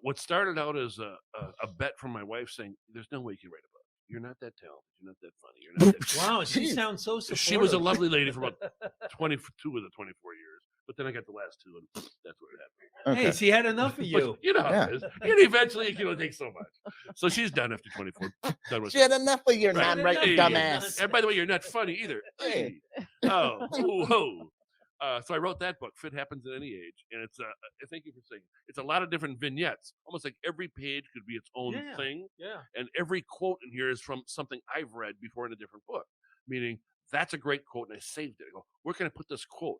What started out as a bet from my wife saying, there's no way you can write a book. You're not that talented. You're not that funny. You're not that Wow, she Jeez. sounds so supportive. She was a lovely lady for about 22 of the 24 years. But then I got the last two, and that's what happened. Okay. Hey, she had enough of But you. you know how it is. And eventually, it can only take so much. So she's done after 24. Done with She had enough of your Right. non-right Hey. dumbass. And by the way, you're not funny either. Hey. Oh, whoa. So I wrote that book, Fit Happens at Any Age. And it's, thank you for saying, it's a lot of different vignettes. Almost like every page could be its own thing. Yeah. And every quote in here is from something I've read before in a different book. Meaning, that's a great quote, and I saved it. I go, where can I put this quote?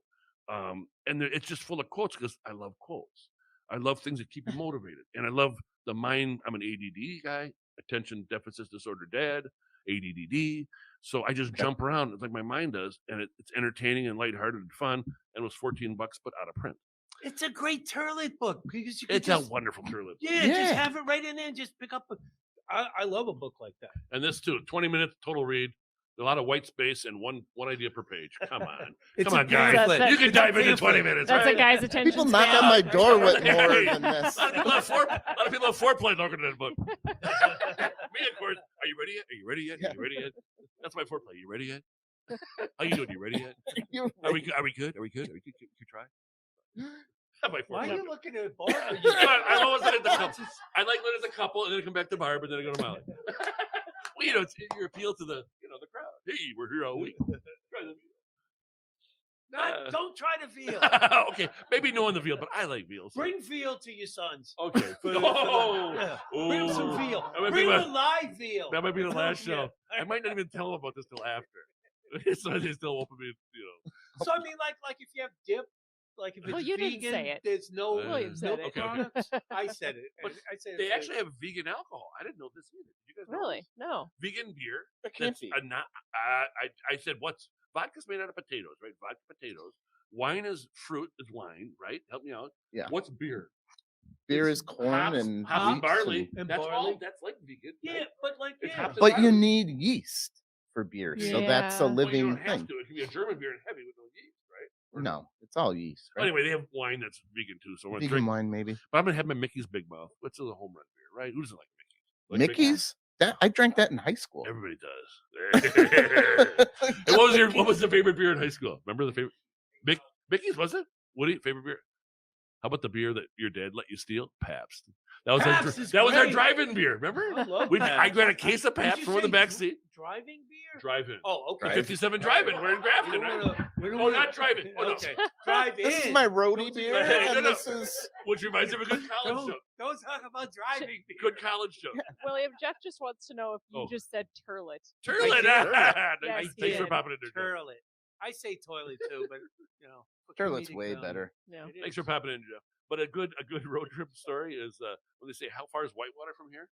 And it's just full of quotes because I love quotes. I love things that keep you motivated. And I love the mind. I'm an ADD guy, attention deficit disorder dad, ADD. So I just jump around. It's like my mind does. And it's entertaining and lighthearted and fun. And it was $14, but out of print. It's a great turlet book because you can It's just, a wonderful turlet. yeah, Yeah. just have it right in there and just pick up. I love a book like that. And this too, 20 minutes total read. A lot of white space and one idea per page. Come on. It's Come a on, guys. pamphlet. You can It's a dive into pamphlet. 20 minutes. That's right? a guy's attention People knock span. on my door with more Hey. than this. A lot of people have foreplay looking at that book. Me, of course. Are you ready yet? Are you ready yet? Are you ready yet? That's my foreplay. You ready yet? How you doing? You ready yet? You're Are we good? Are we good? Are we good? Can you try? That's my Why are foreplay. you looking at Barb? I always look at the couple. I like looking at the couple, and then I come back to Barb, and then I go to Molly. Well, you know, it's your appeal to the the crowd. Hey, we're here all week. Try the veal. Don't try to veal. Okay, maybe no one the veal, but I like veal. So. Bring veal to your sons. Okay. Yeah. Bring them some veal. That might Bring be them live veal. That might be the last show. Yeah. I might not even tell them about this till after. So they still open me, So I mean, like if you have dip, like if it's Well, you vegan, didn't say it. there's no William said milk it. products. I said it. But I said They it. actually have vegan alcohol. I didn't know this either. Did you guys know Really? this? No. Vegan beer. That can't That's be. I said, what's vodka's made out of potatoes, right? Vodka potatoes. Wine is fruit, is wine, right? Help me out. Yeah. What's beer? Beer is corn Hops and and wheat barley. and That's barley. all. That's like vegan. Yeah, right? but like It's yeah. hops and But you barley. need yeast for beer, so that's a Yeah. Well, you living don't have thing. to. It can be a German beer and heavy with no yeast, right? Or No, it's all yeast, right? Anyway, they have wine that's vegan too. So we're Vegan drink. wine, maybe. But I'm gonna have my Mickey's Big Mouth, which is a home run beer, right? Who doesn't like Mickey's? Like Mickey's? That I drank that in high school. Everybody does. And what was the favorite beer in high school? Remember the favorite Mickey's, was it? Woody, favorite beer? How about the beer that your dad let you steal? Pabst. That was Pabst is our great. drive-in beer. Remember? I love I Pabst. got a case of Did Pabst you from in the say back seat. Driving beer? Drive-in. Oh, okay. Drive- 57 drive-in. We're in Grafton. Oh, not drive-in. Oh, no. Okay. Drive in. This is my roadie Don't beer, Hey, no, and no. this is Which reminds me of a good college Don't, joke. don't talk about driving beer. Good college joke. William, Jeff just wants to know if you Oh. just said turlet. Turlet. Yes, Thanks for did. popping in there. Jeff. Turlet. I say toilet too, but you know. for Turlet's comedic way value. better. No. It Thanks is. for popping in, Jeff. But a good road trip story is when they say how far is Whitewater from here?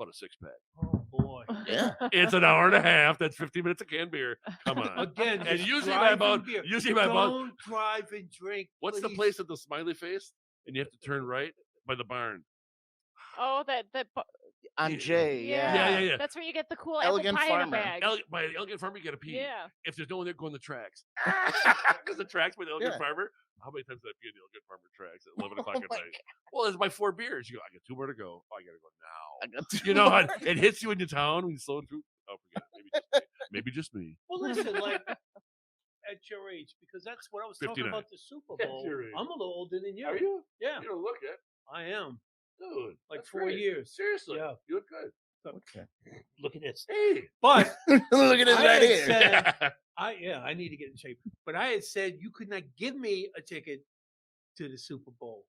About a 6-pack. Oh boy. Yeah. It's an hour and a half. That's 15 minutes of canned beer. Come on. Again, And just usually driving by about beer. Don't drive and drink. what's the please. place with the smiley face? And you have to turn right by the barn. Oh, that On J, yeah. Yeah. That's where you get the cool Elegant apple pie in a Farmer. bag. By the Elegant Farmer, you got to pee. Yeah. If there's no one there, go on the tracks. Because the tracks by the Elegant Yeah. Farmer. How many times did I pee in the Elegant Farmer tracks at 11 o'clock Oh at my night? Well, it's my 4 beers. You go, I got 2 more to go. Oh, I got to go now. I got two You know, more. it hits you in your town when you slow through. Oh, forget it. Maybe just me. Well, listen, like at your age, because that's what I was 59. talking about the Super At Bowl. your age. I'm a little older than you. Are you? Yeah, You don't look it. I am. Dude. Like that's 4 great. years. Seriously. Yeah. You look good. Okay. Look at this. Hey. But Look at this I right had here. said- I need to get in shape. But I had said you could not give me a ticket to the Super Bowl.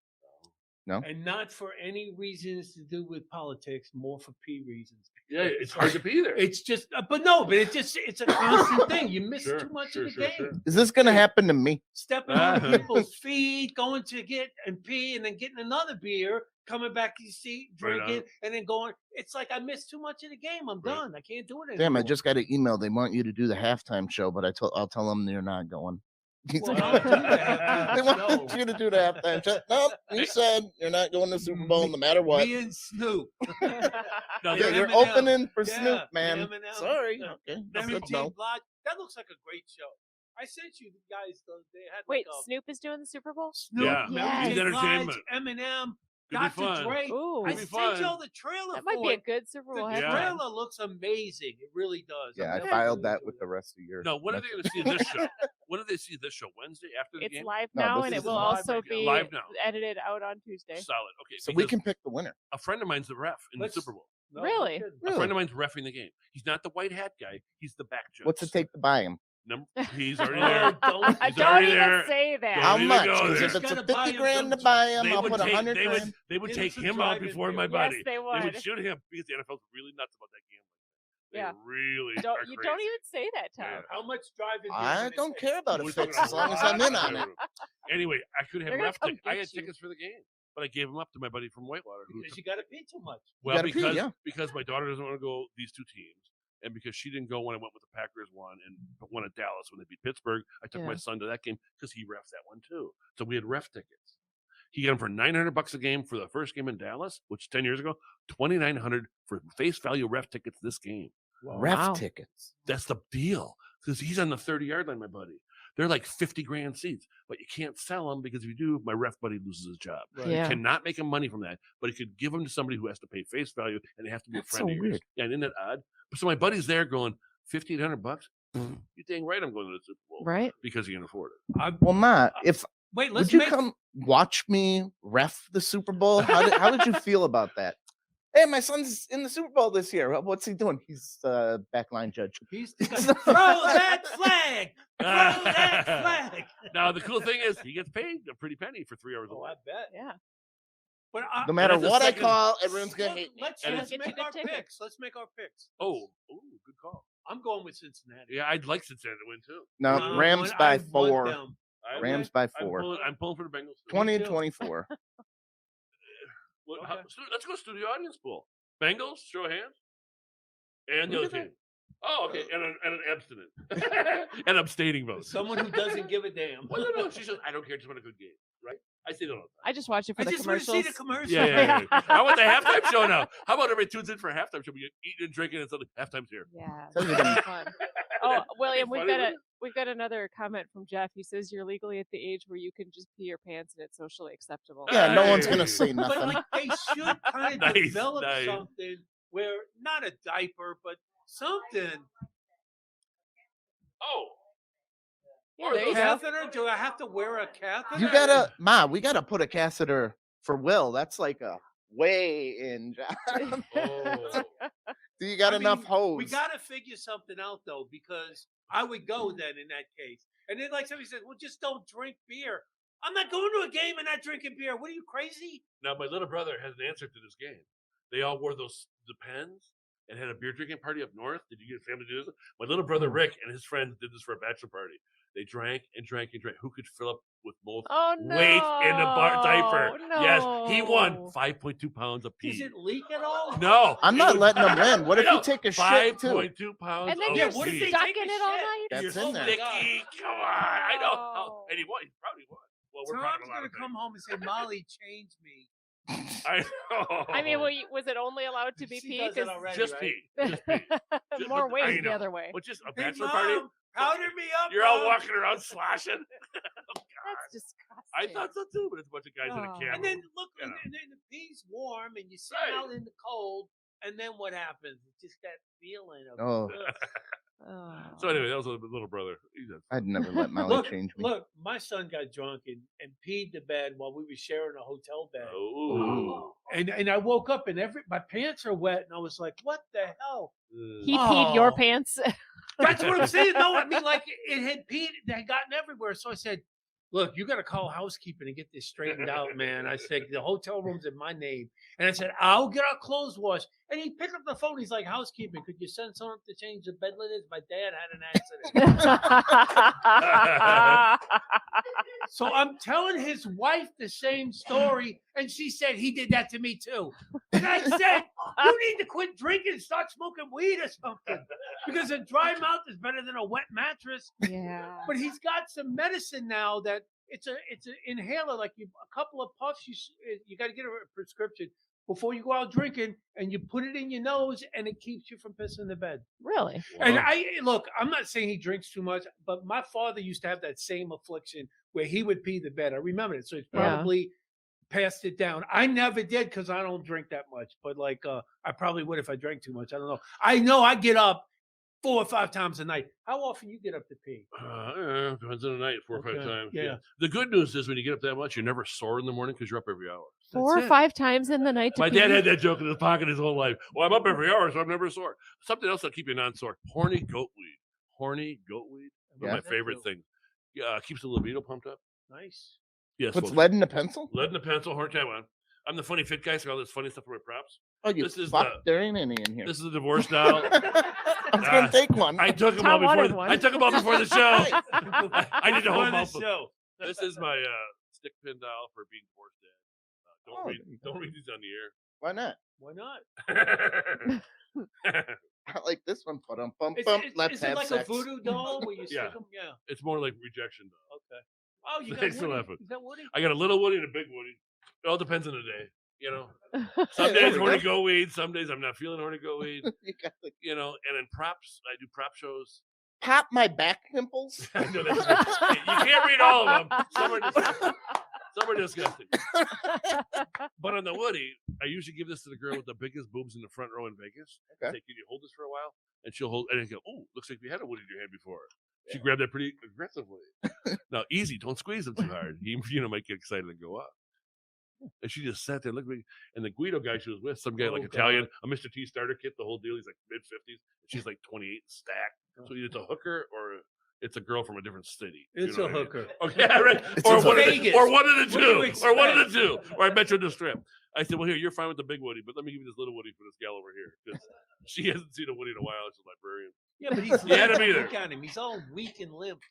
No. And not for any reasons to do with politics, more for pee reasons. Yeah, it's hard to pee there. It's just, but it's a constant thing. You miss too much of the game. Is this going to happen to me? Stepping on people's feet, going to get and pee, and then getting another beer, coming back to your seat, drinking, and then going. It's like I missed too much of the game. I'm done. I can't do it anymore. Damn, I just got an email. They want you to do the halftime show, but I'll tell them you're not going. Well, I'll do that. They want you to do the halftime show. Nope, you said you're not going to Super Bowl no matter what. Me and Snoop. No, Yeah, you're opening for Snoop, man. M&M. Sorry. Okay. Mary J. Blige. That looks like a great show. I sent you guys. They had Wait, Snoop is doing the Super Bowl? Snoop, Yeah. Mary He's J. entertainment. Blige, Eminem, Could be Dr. fun. Dre. Ooh. I Could be sent fun. y'all the trailer. That might be a good Super Bowl. The Yeah. trailer looks amazing. It really does. Yeah, I I'm filed really that with the rest of your. No, when are they going to see this show? When do they see this show? Wednesday after the It's game? live No, now, this and is it will live also right now. be Live now. edited out on Tuesday. Solid. Okay. So we because can pick the winner. A friend of mine's the ref in the Super Bowl. No, Really? no kidding. A friend of mine's reffing the game. He's not the white hat guy. He's the back judge. What's it take to buy him? He's already Oh, there. don't- He's Don't already even there. say that. Don't How even much? go 'Cause there. if it's Gotta a buy 50 him grand to some- buy him, They I'll would put take, 100 they grand. would, they would Get take some him out drive-in before my beer. Yes, buddy. they They would. would shoot him because the NFL's really nuts about that gambling. They Yeah. really Don't are you crazy. don't even say that, Tom. Yeah. How much driving? I don't care about We're it talking fixed as long as I'm in on it. Anyway, I could have They're gonna ref come tickets. I get had you. tickets for the game, but I gave them up to my buddy from Whitewater. Who Because you got to pee too much. well, gotta pee, because yeah. because my daughter doesn't want to go these two teams, and because she didn't go when I went with the Packers one and one at Dallas when they beat Pittsburgh, I took my son to that game because he refs that one too. So we had ref tickets. He got them for $900 a game for the first game in Dallas, which 10 years ago, $2,900 for face value ref tickets this game. Ref Wow. tickets. That's the deal because he's on the 30-yard line, my buddy. They're like 50 grand seats, but you can't sell them because if you do, my ref buddy loses his job. Right. Yeah. You cannot make him money from that, but he could give them to somebody who has to pay face value and they have to be That's a friend so of yours. weird. Yeah, isn't that odd? So my buddy's there going, $1,500? You dang right I'm going to the Super Bowl. Right? Because he can afford it. Well, Ma, if Wait, let's would you make. come watch me ref the Super Bowl? How did you feel about that? Hey, my son's in the Super Bowl this year. What's he doing? He's backline judge. He's throw that flag. Throw that flag. Now, the cool thing is he gets paid a pretty penny for 3 hours a Oh, week. I bet. Yeah. But No matter that's the what second- I call, everyone's gonna hate me. Let's And make get you good our tickets. picks. Let's make our picks. Oh, good call. I'm going with Cincinnati. Yeah, I'd like Cincinnati to win too. No, I'm Rams going- by I want 4. them. Rams by I'm 4. pulling for the Bengals. too. 20-24. Well, Okay. let's go studio audience poll. Bengals, show of hands. And the Look other at team. Oh, okay. And an abstinent. An abstaining vote. Someone who doesn't give a damn. Well, no. She says, I don't care. Just want a good game. Right? I say that all the time. I just watch it for I the just want to commercials. see the commercial. Yeah. I want the halftime show now. How about everybody tunes in for a halftime show? We get eating and drinking and something. Halftime's here. Yeah. Tell you that's them- fun. Oh, William, Funny, we've got another comment from Jeff. He says you're legally at the age where you can just pee your pants and it's socially acceptable. Yeah, no one's Hey. gonna say But nothing. like they should kind of Nice, develop nice. something where not a diaper, but something. Oh. Yeah, there you go. Catheter? Do I have to wear a catheter? You gotta, Ma, we gotta put a catheter for Will. That's like a way in job. Oh. Do you got I enough mean, hose? We got to figure something out though, because I would go then in that case. And then like somebody says, well, just don't drink beer. I'm not going to a game and not drinking beer. What are you, crazy? Now, my little brother has an answer to this game. They all wore the pens and had a beer drinking party up north. Did you get a family to do this? My little brother Rick and his friends did this for a bachelor party. They drank and drank and drank. Who could fill up with most Oh no. weight in a diaper? No. Yes, he won 5.2 pounds of pee. Does it leak at all? No, I'm it not was- letting them win. What if I you know, take a shit too? 5.2 pounds And then of you're what if pee. they stuck take in a it all shit? night. That's You're in there. Sticky, come on. I know. Oh. And he won. He probably won. Well, we're Tom's talking a lot going of to come things. home and say, Molly, change me. I know. I mean, was it only allowed to be She pee? does it 'Cause already, just right? pee. Just pee. more I weight the know. other way. Well, just a Big bachelor Mom, party. powder me up. You're all Mom. walking around sloshing. That's disgusting. I thought so too, but it's a bunch of guys in a Oh. camera. And then look, You know. and then the pee's warm, and you sit Right. out in the cold, and then what happens? It's just that feeling of. Oh. ugh. Oh. So anyway, that was a little brother. He's a- I'd never let Molly Look, change me. look, my son got drunk and peed the bed while we were sharing a hotel bed. Oh. And I woke up and my pants are wet, and I was like, "What the hell?" He peed your Oh. pants. That's what I'm saying. No, I mean like it had peed, it had gotten everywhere. So I said, look, you got to call housekeeping and get this straightened out, man. I said, the hotel room's in my name. And I said, I'll get our clothes washed. And he picked up the phone. He's like, housekeeping, could you send someone to change the bed linens? My dad had an accident. So I'm telling his wife the same story. And she said, he did that to me too. And I said, you need to quit drinking and start smoking weed or something. Because a dry mouth is better than a wet mattress. Yeah. But he's got some medicine now that it's an inhaler. Like a couple of puffs, you got to get a prescription before you go out drinking, and you put it in your nose, and it keeps you from pissing the bed. Really? Wow. And I'm not saying he drinks too much, but my father used to have that same affliction where he would pee the bed. I remember it, so he's probably passed it down. I never did because I don't drink that much, but like I probably would if I drank too much. I don't know. I know I get up 4 or 5 times a night. How often you get up to pee? Depends on the night, 4 or 5 times. Yeah. The good news is when you get up that much, you're never sore in the morning because you're up every hour. 4 or 5 times in the night to My pee? dad had that joke in his pocket his whole life. Well, I'm up every hour, so I'm never sore. Something else that'll keep you non-sore. Horny goat weed. Horny goat weed. One of my favorite things. Keeps the libido pumped up. Nice. Yes. Puts lead in a pencil? Lead in a pencil, horn time on. I'm the funny fit guy, so all this funny stuff for my props. Oh, there ain't any in here. This is a divorce doll. I was going to take one. I took them all before. I took them all before the show. I need to hold them. This is my stick pin doll for being divorced dad. Don't read these on the air. Why not? Why not? I like this one. Let's is it have like sex. a voodoo doll where you stick them? Yeah. It's more like rejection doll. Okay. Oh, you got Thanks for Woody. laughing. Is that Woody? I got a little Woody and a big Woody. It all depends on the day. You know, some days horny go weed. Some days I'm not feeling horny go weed. You know, and in props, I do prop shows. Pop my back pimples. I know that's you can't read all of them. Some are disgusting. But on the Woody, I usually give this to the girl with the biggest boobs in the front row in Vegas. Okay. Say, can you hold this for a while? And she'll hold, and I go, oh, looks like we had a Woody in your hand before. She grabbed that pretty aggressively. Now, easy, don't squeeze them too hard. He, might get excited and go up. And she just sat there, looked at me. And the Guido guy she was with, some guy Italian, a Mr. T starter kit, the whole deal. He's like mid-50s. She's like 28 stacked. So either it's a hooker or it's a girl from a different city. It's a hooker. Okay, right. Or one of the two. Or I met you in the strip. I said, well, here, you're fine with the big Woody, but let me give you this little Woody for this gal over here. Because she hasn't seen a Woody in a while. She's a librarian. Yeah, but he's had to be there. Look at him. He's all weak and limp.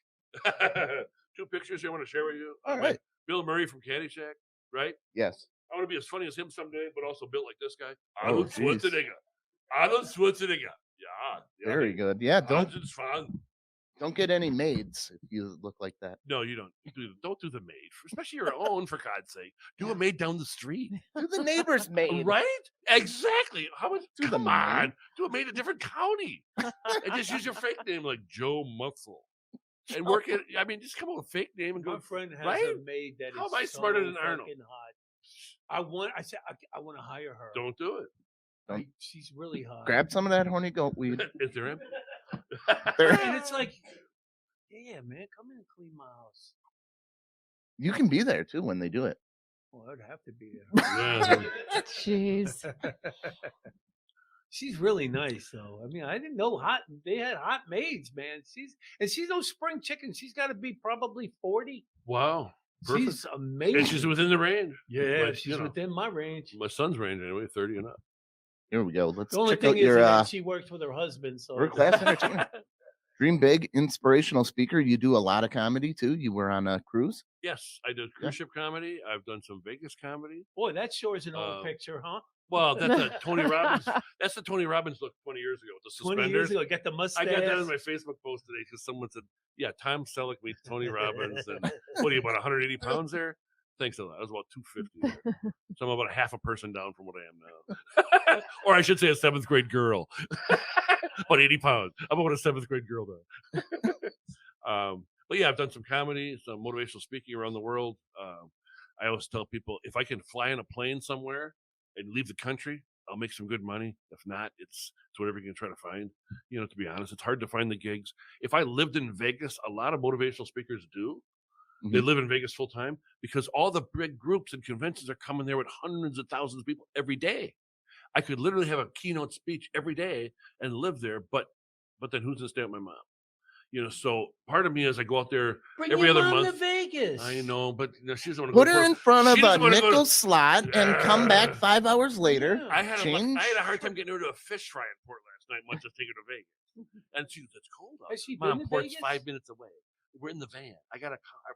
2 pictures here I want to share with you. All right. Bill Murray from Caddyshack, right? Yes. I want to be as funny as him someday, but also built like this guy. Arnold Schwarzenegger. Yeah. Very good. Yeah, It's fun. Don't get any maids if you look like that. No, you don't. Don't do the maid, especially your own, for God's sake. Do a maid down the street. Do the neighbor's maid. Right? Exactly. How much? Come on. Do a maid in a different county. And just use your fake name like Joe Muscle. And work it. I mean, just come up with a fake name and go. My friend has right? a maid that How is am I smarter than Arnold? Hot. I said I want to hire her. Don't do it. She's really hot. Grab some of that horny goat weed. Is there him? And it's like, yeah, man, come in and clean my house. You can be there too when they do it. Well, I'd have to be there. Yeah. Jeez. She's really nice, though. I mean, I didn't know they had hot maids, man. She's no spring chicken. She's got to be probably 40. Wow. Perfect. She's amazing. And she's within the range. Yeah, she's within my range. My son's range anyway, 30 and up. Here we go. Let's the only check thing out is your that she works with her husband. So work class entertainment. Dream big, inspirational speaker. You do a lot of comedy too. You were on a cruise. Yes, I did cruise ship comedy. I've done some Vegas comedy. Boy, that sure is an old picture, huh? Well, that's a Tony Robbins. That's the Tony Robbins look 20 years ago with the suspenders. 20 years ago, get the mustache. I got that in my Facebook post today because someone said, "Yeah, Tom Selleck meets Tony Robbins." And what are you, about 180 pounds there? Thanks a lot. I was about 250. So I'm about a half a person down from what I am now. Or I should say a 7th grade girl. About 80 pounds. I'm about a 7th grade girl now. But yeah, I've done some comedy, some motivational speaking around the world. I always tell people, if I can fly in a plane somewhere and leave the country, I'll make some good money. If not, it's whatever you can try to find. You know, to be honest, it's hard to find the gigs. If I lived in Vegas, a lot of motivational speakers do. Mm-hmm. They live in Vegas full time because all the big groups and conventions are coming there with hundreds of thousands of people every day. I could literally have a keynote speech every day and live there, but then who's going to stay with my mom? So part of me is I go out there Bring every your other mom month. to Vegas. I know, but she doesn't want to Put go. her in front of she a doesn't wanna go to- nickel slot and come back 5 hours later. Yeah. I had Change. a hard time getting her to a fish fry in Port last night. Much as taking her to Vegas, and she goes, "It's cold out." Has she Mom, been to Port's Vegas? 5 minutes away. We're in the van. I got a car.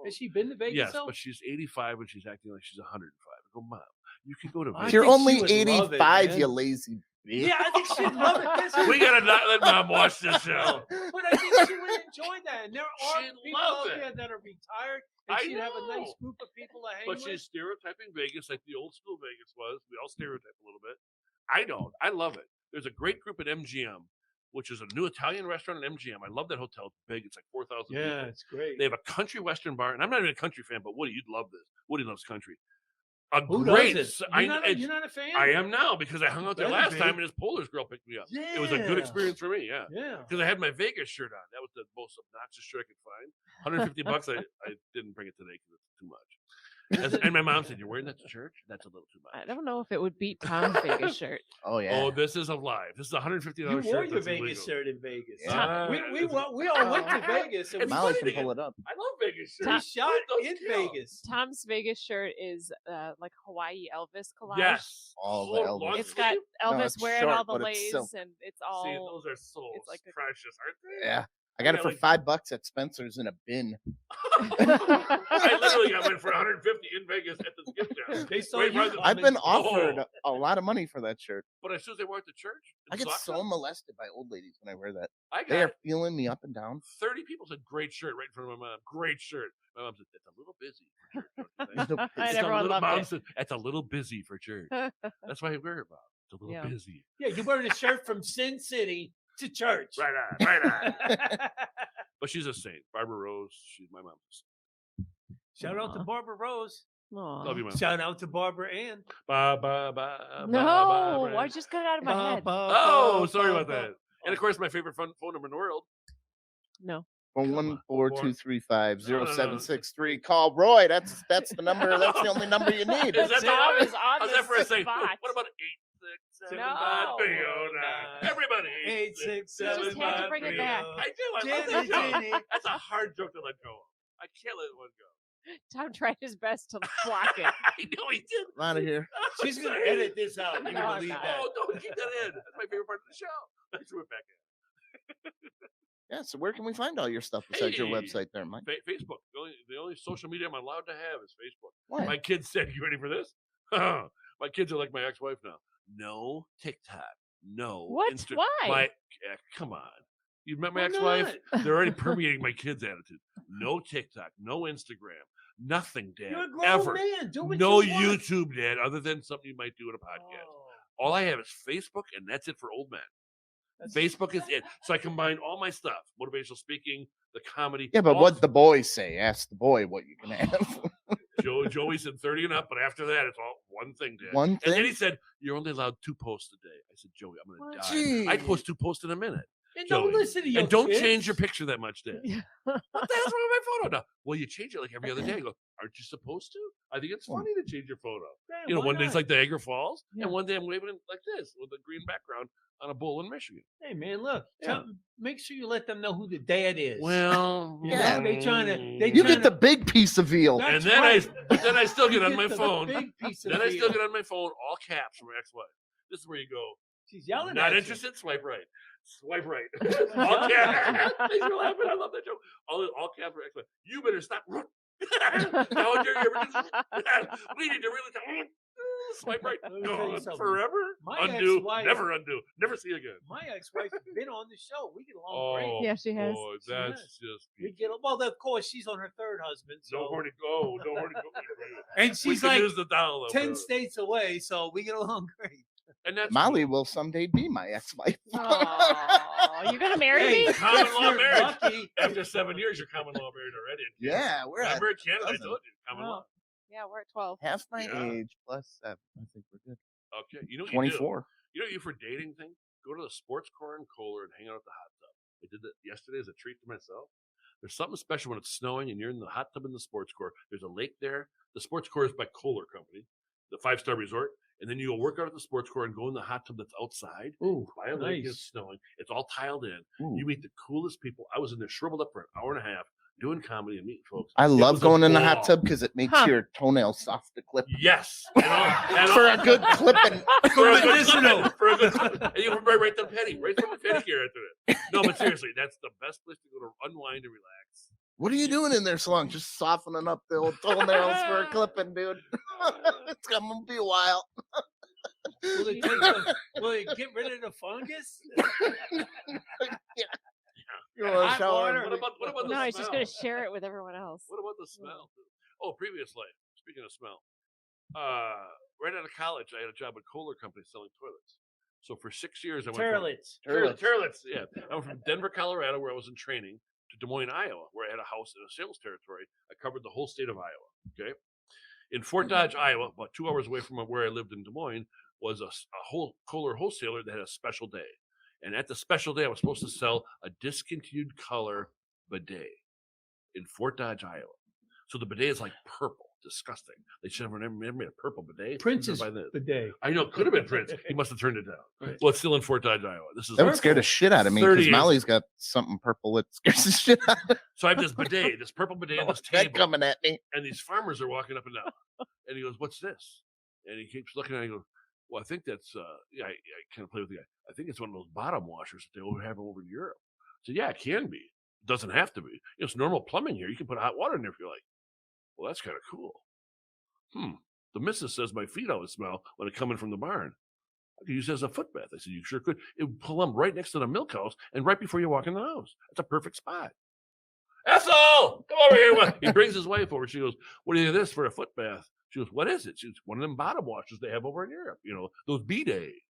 Has she been to Vegas? Yes, though? but she's 85 and she's acting like she's 105. I go, Mom, you can go to I Vegas. You're think she only would love it, 85, man. you lazy bitch. Yeah, I think she'd love it. We gotta not let Mom watch this show. But I think she would enjoy that. And there are She'd people love out it. there that are retired, and I she'd have a nice know. group of people to hang But with. she's stereotyping Vegas like the old school Vegas was. We all stereotype a little bit. I don't. I love it. There's a great group at MGM, which is a new Italian restaurant at MGM. I love that hotel. It's big. It's like 4,000 Yeah, people. it's great. They have a country western bar, and I'm not even a country fan, but Woody, you'd love this. Woody loves country. A Who great. does it? You're not a fan? I am now because I hung out there Better last be. time and his Polish girl picked me up. Yeah. It was a good experience for me. Yeah. Yeah. Because I had my Vegas shirt on. That was the most obnoxious shirt I could find. $150. I didn't bring it today because it's too much. And my mom said, "You're wearing that to church? That's a little too much." I don't know if it would beat Tom's Vegas shirt. Oh yeah. Oh, this is a live. This is a $150 You shirt. wore your that's Vegas illegal. shirt in Vegas. Yeah. We all went to Vegas. And It's Molly funny can to pull get- it up. I love Vegas we shirts. shot Those in kill. Vegas. Tom's Vegas shirt is like Hawaii Elvis collage. Yes. All the Oh, Elvis. long It's got sleeve? Elvis it's wearing short, all the but it's lays, silk. and it's all. See, those are so it's like a- precious, aren't they? Yeah. I got it Yeah, for like- $5 at Spencer's in a bin. I literally got mine for $150 in Vegas at the gift shop. They saw Wait, you right, coming. I've been offered Oh. a lot of money for that shirt. But as soon as they wore it to church, I in get socks so on, molested by old ladies when I wear that. I They are got feeling me up and down. 30 people said, "Great shirt," right in front of my mom. Great shirt. My mom said, "That's a little busy for church." don't you think?" And It's a everyone little, loved Mom it. said, "That's a little busy for church." That's why I wear it, Bob. It's a little Yeah. busy. Yeah, you're wearing a shirt from Sin City to church. Right on, right on. But she's a saint. Barbara Rose, she's my mom's. Shout out to Aw. Barbara Rose. Aw. Love you, Mom. Shout out to Barbara Ann. Ba, ba, ba, No, ba, I just got it out of my Ba, head. ba, Oh, ba, sorry ba, about ba. that. And of course, my favorite phone number in the world. No. From on. 1-4-2-3-5-0763. Call Roy. That's the number. That's the only number you need. Is that the Tom one? is on How's the that for a second? spot. What about 867 No. 309? Everybody, 867 You just had to bring it back. I do. I love Jenny, that joke. Jenny. That's a hard joke to let go of. I can't let one go. Tom tried his best to block it. I know he did. I'm out of here. She's going to edit this out. You No, I'm believe not. that? Oh, don't keep that in. That's my favorite part of the show. I threw it back in. Yeah, so where can we find all your stuff besides your Hey. website there, Mike? Facebook. The only social media I'm allowed to have is Facebook. Why? My kids said, "You ready for this?" My kids are like my ex-wife now. No TikTok. No. What? Why? Come on. You met my Why ex-wife? not? They're already permeating my kids' attitude. No TikTok. No Instagram. Nothing, Dad. You're a grown ever. man. Do what No you want. YouTube, Dad, other than something you might do in a podcast. Oh, All I have is Facebook, and that's it for old men. that's- Facebook is it. So I combine all my stuff: motivational speaking, the comedy. Yeah, but all- what the boys say. Ask the boy what you can have. Joey said 30 and up, but after that, it's all one thing, Dad. One And then thing? he said, "You're only allowed 2 posts a day." I said, "Joey, I'm going to die. Gee. I'd post 2 posts in a minute." And don't Joey. listen to your And don't kids. change your picture that much, Dad. What the hell's wrong with my photo now? Well, you change it like every other day. I go, aren't you supposed to? I think it's Well, funny to change your photo. Yeah, One why day it's not? like Niagara Falls, Yeah. and one day I'm waving it like this with a green background on a bull in Michigan. Hey man, look. Yeah. Make sure you let them know who the dad is. Well, Yeah, they trying to- they You trying get the big piece of veal. That's and then right. but then I still get You on my the phone. big piece of Then I still veal. get on my phone, all caps from my ex-wife. This is where you go. She's yelling Not at you. interested? Swipe right. Swipe right. all caps. Thanks for laughing. I love that joke. All caps for ex-wife. You better stop. How dare you ever do this? We need to really swipe right. Let me tell you Gone something. forever. My Undo. ex-wife- Never undo. Never see again. My ex-wife has been on the show. We get along Oh, great. Yeah, she has. boy, She that's has. just We get well. Of course, she's on her third husband. So. no horny go. No horny go. And We she's could like use the dollar. 10 states away, so we get along great. And that's Molly will someday be my ex-wife. Aw, you gonna marry Hey, me? common if law you're marriage. lucky- After 7 years, you're common law married already. Yeah, we're at Remember in Canada, I dozen. told you, common law. Yeah, we're at 12. half my Yeah. age plus 7. I think we're good. Okay, you know what you do? 24. You know what you do for dating thing? Go to the sports car in Kohler and hang out at the hot tub. I did that yesterday as a treat to myself. There's something special when it's snowing and you're in the hot tub in the sports car. There's a lake there. The sports car is by Kohler Company. the 5-star resort, and then you go work out at the sports court and go in the hot tub that's outside. Ooh, By a lake, nice. it's snowing. It's all tiled in. Ooh. You meet the coolest people. I was in there shriveled up for an hour and a half doing comedy and meeting folks. I It love was a going in the ball. hot tub because it makes your toenails soft to clip. Yes. And For a good clipping. for a good clip. And you can right the petty, right from the pedicure after that. No, but seriously, that's the best place to go to unwind and relax. What are you doing in there so long? Just softening up the old toenails for a clipping, dude. It's gonna be a while. Will they get rid of the fungus? You want to Hot shower? water. What about the No, smell? he's just going to share it with everyone else. What about the smell? Oh, previous life. Speaking of smell, right out of college, I had a job at Kohler company selling toilets. So for 6 years, I went Turlets. Yeah, I went from Denver, Colorado, where I was in training, to Des Moines, Iowa, where I had a house in a sales territory. I covered the whole state of Iowa. Okay, in Fort Dodge, Iowa, about 2 hours away from where I lived in Des Moines, was a whole Kohler wholesaler that had a special day. And at the special day, I was supposed to sell a discontinued color bidet in Fort Dodge, Iowa. So the bidet is like purple. Disgusting. They should have never made a purple bidet. Prince's bidet. I know, could have been Prince. He must have turned it down. Right. Well, it's still in Fort Dodge, Iowa. This is That would scare the shit out of me because 38. Molly's got something purple that scares the shit out of me. So I have this bidet, this purple bidet on this That table, coming at me. and these farmers are walking up and down. And he goes, "What's this?" And he keeps looking at it. He goes, "Well, I think that's I kind of play with the guy. I think it's one of those bottom washers that they have over in Europe." I said, "Yeah, it can be. It doesn't have to be. It's normal plumbing here. You can put hot water in there if you like." Well, that's kind of cool. The missus says my feet always smell when I come in from the barn. I could use it as a foot bath. I said, "You sure could." It would plumb right next to the milk house and right before you walk in the house. That's a perfect spot. Ethel, come over here. He brings his wife over. She goes, "What do you do this for a foot bath?" She goes, "What is it?" She goes, "One of them bottom washers they have over in Europe. You know, those bidets."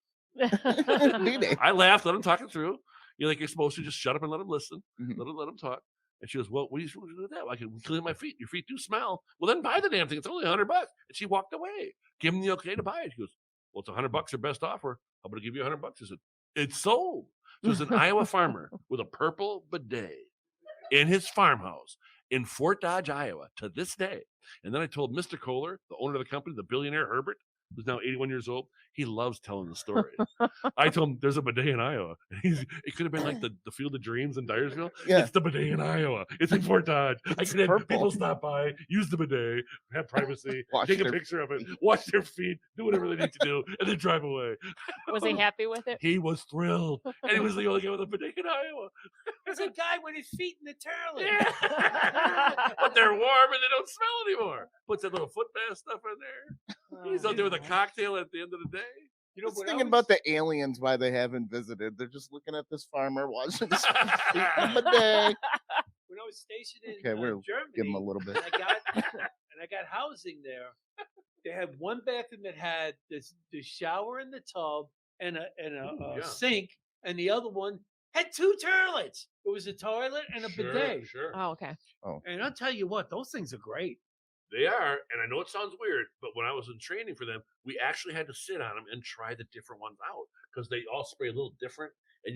I laughed, let him talk it through. You're like, you're supposed to just shut up and let him listen, let him talk. And she goes, "Well, what are you supposed to do with that?" "Well, I can clean my feet. Your feet do smell." "Well, then buy the damn thing. It's only $100. And she walked away. Give him the okay to buy it. He goes, "Well, it's $100, your best offer. I'm going to give you $100. I said, "It's sold." So it's an Iowa farmer with a purple bidet in his farmhouse in Fort Dodge, Iowa, to this day. And then I told Mr. Kohler, the owner of the company, the billionaire Herbert, who's now 81 years old, he loves telling the story. I told him there's a bidet in Iowa. It could have been like the Field of Dreams in Dyersville. Yeah. It's the bidet in Iowa. It's in Fort Dodge. I could have people stop by, use the bidet, have privacy, take a picture of it, wash their feet, do whatever they need to do, and then drive away. Was he happy with it? He was thrilled. And he was the only guy with a bidet in Iowa. There's a guy with his feet in the toilet. Yeah. But they're warm and they don't smell anymore. Puts that little foot bath stuff in there. He's out there with a cocktail at the end of the day. You know, I was thinking about the aliens, why they haven't visited. They're just looking at this farmer watching his feet in the day. When I was stationed in we'll Germany, give him a little bit. and I got housing there. They had one bathroom that had the shower in the tub and a sink, and the other one had two toilets. It was a toilet and a bidet. Sure. Oh, okay. And I'll tell you what, those things are great. They are, and I know it sounds weird, but when I was in training for them, we actually had to sit on them and try the different ones out because they all spray a little different, and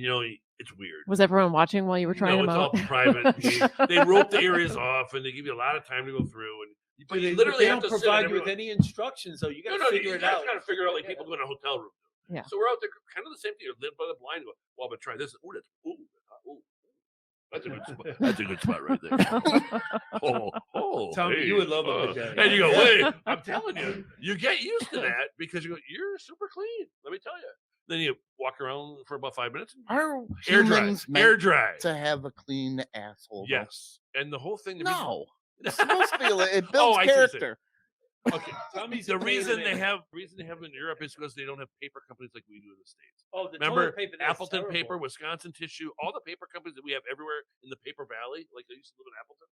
it's weird. Was everyone watching while you were trying them out? No, it's all private. They rope the areas off, and they give you a lot of time to go through. And you literally they have don't to provide sit you with any instructions, though. You got to figure it out. You got to figure out like people do in a hotel room. Yeah. So we're out there, kind of the same thing. You live by the blind. Go, "Well, I'm gonna try this. That's a good spot. That's a good spot right there." Tommy, hey, you would love a bidet. And you go, "Wait, I'm telling you, you get used to that because you're super clean. Let me tell you." Then you walk around for about 5 minutes. Are Air dry. humans Air dry. to have a clean asshole? though? Yes, and the whole thing. No, it's supposed to be. It builds I see what you're saying. character. Okay, the reason they have them in Europe is because they don't have paper companies like we do in the States. Oh, the Remember toilet paper, that's Appleton terrible. paper, Wisconsin tissue, all the paper companies that we have everywhere in the paper valley, like I used to live in Appleton,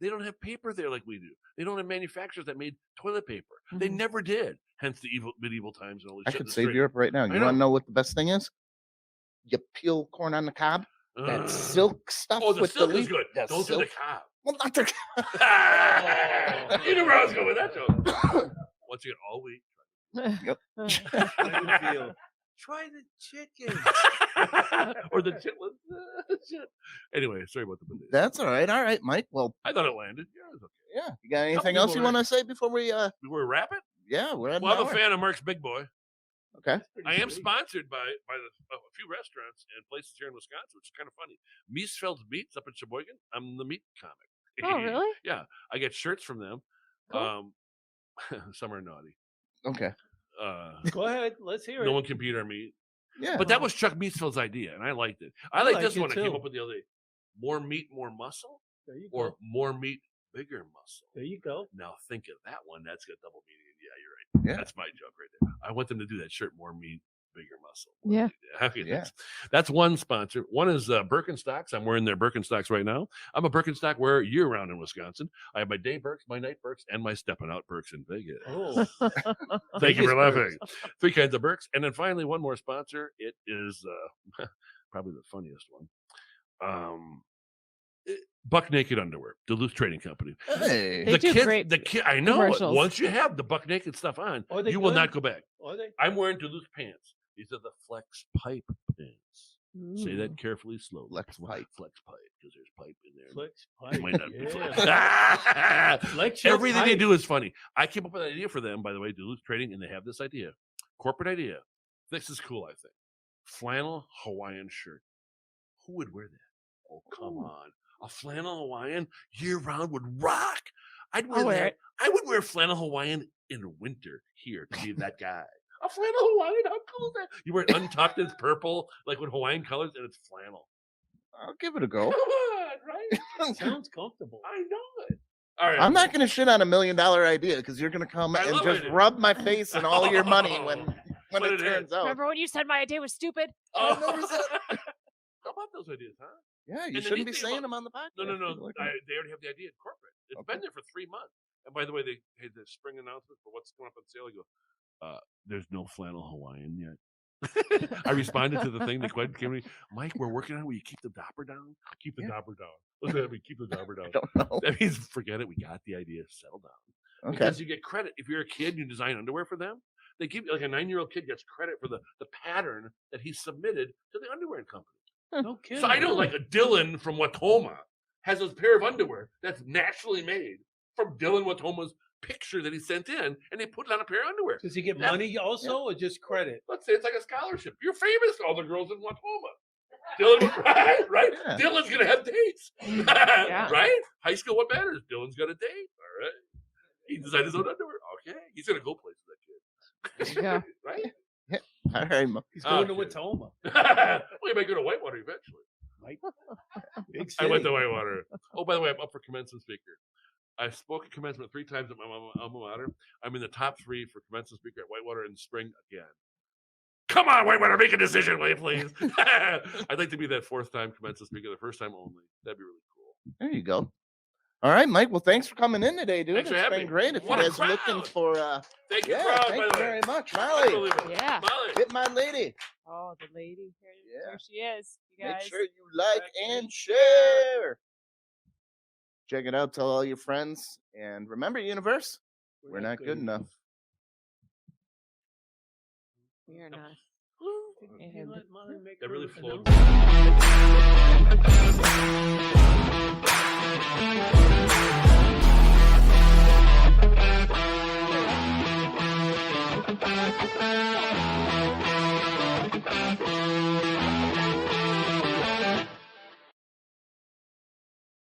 they don't have paper there like we do. They don't have manufacturers that made toilet paper. They never did. Hence the medieval times and all this I shit. could save Europe right now. You want to know what the best thing is? You peel corn on the cob. That silk stuff. Oh, the with silk the is good. That Don't do silk. the cob. Well, not the Oh, you knew where I was going with that joke. Once again, all week. Try the chicken. Or the chitlins. Shit. Anyway, sorry about the bidet. That's all right. All right, Mike. Well, I thought it landed. Yeah, it was okay. yeah. You got anything else you want to say before we Before we wrap it? Yeah, we're at Well, an I'm a hour. fan of Mark's Big Boy. Okay. I am sponsored by a few restaurants and places here in Wisconsin, which is kind of funny. Miesfeld's Meats up in Sheboygan. I'm the meat comic. Oh, really? Yeah, I get shirts from them. Cool. Some are naughty. Okay. Go ahead. Let's hear it. No one can beat our meat. Yeah. But that was Chuck Miesfeld's idea, and I liked it. I like this one I came up with the other day. More meat, more muscle, There you or go. more meat, bigger muscle. There you go. Now think of that one. That's got double meaning. Yeah, you're right. Yeah. That's my joke right there. I want them to do that shirt. More meat, bigger muscle. Yeah. Okay, Yeah. That's one sponsor. One is Birkenstocks. I'm wearing their Birkenstocks right now. I'm a Birkenstock wearer year round in Wisconsin. I have my day Birks, my night Birks, and my stepping out Birks in Vegas. Oh, Thank you for Vegas laughing. 3 kinds of Birks. And then finally, one more sponsor. It is probably the funniest one. Buck Naked Underwear, Duluth Trading Company. Hey. They do great I know it. commercials. Once you have the Buck Naked stuff on, Are they you will good? not go back. are they? I'm wearing Duluth pants. These are the Flex Pipe pants. Say Ooh. that carefully, slowly. Flex pipe. Flex Pipe, because there's pipe in there. Flex It might not be Yeah. flex. Flex your Everything they pipe. do is funny. I came up with an idea for them, by the way, Duluth Trading, and they have this idea. Corporate idea. This is cool, I think. Flannel Hawaiian shirt. Who would wear that? Oh, come on. A flannel Hawaiian year round would rock. I'd wear I'll wear that. it. I would wear flannel Hawaiian in winter here to be that guy. A flannel Hawaiian, how cool is that? You wear it untucked, it's purple, like with Hawaiian colors, and it's flannel. I'll give it a Come go. on, right? Sounds comfortable. I know it. All right. I'm not going to shit on $1 million idea because you're going to come I and love just it. rub my face and all your money when Put it it in. turns out. Remember when you said my idea was stupid? Oh, how about those ideas, huh? Yeah, you And the shouldn't neat be thing saying about- them on the podcast. No. Like, They already have the idea in corporate. It's Okay. been there for 3 months. And by the way, they had the spring announcement for what's going up on sale. I go, there's no flannel Hawaiian yet. I responded to the thing. They came to me, Mike, we're working on it. Will you keep the dopper down? Keep the dopper down. What does that mean? Keep the dopper down. I don't know. That means forget it. We got the idea. Settle down. Okay. Because you get credit. If you're a kid and you design underwear for them, they give you, like a 9-year-old kid gets credit for the pattern that he submitted to the underwear company. No kidding. So I know like a Dylan from Watoma has a pair of underwear that's naturally made from Dylan Watoma's picture that he sent in, and they put it on a pair of underwear. Does he get Yeah. money also, or just credit? Let's say it's like a scholarship. You're famous, all the girls in Watoma. Dylan, right? Yeah. Dylan's gonna have dates, right? High school, what matters? Dylan's got a date. All right. He designed his own underwear. Okay, he's gonna go places. That kid, Yeah. right? All right. He's going to Okay. Watoma. Well, he might go to Whitewater eventually. Right? Big I went city. to Whitewater. Oh, by the way, I'm up for commencement speaker. I spoke at commencement 3 times at my alma mater. I'm in the top 3 for commencement speaker at Whitewater in the spring again. Come on, Whitewater, make a decision, will you please? I'd like to be that 4th time commencement speaker, the first time only. That'd be really cool. There you go. All right, Mike. Well, thanks for coming in today, dude. Thanks for It's having been me. great. If What you a guys are looking crowd. for, Thank you, yeah, crowd, thank by you the way. very much, Molly. Unbelievable. Yeah. Molly. Hit my lady. Oh, the lady. Yeah. There she is. You guys. Make sure you like and share. Check it out. Tell all your friends. And remember, universe, we're not good enough. We are not. Can you let Molly make That her really flowed. announcement?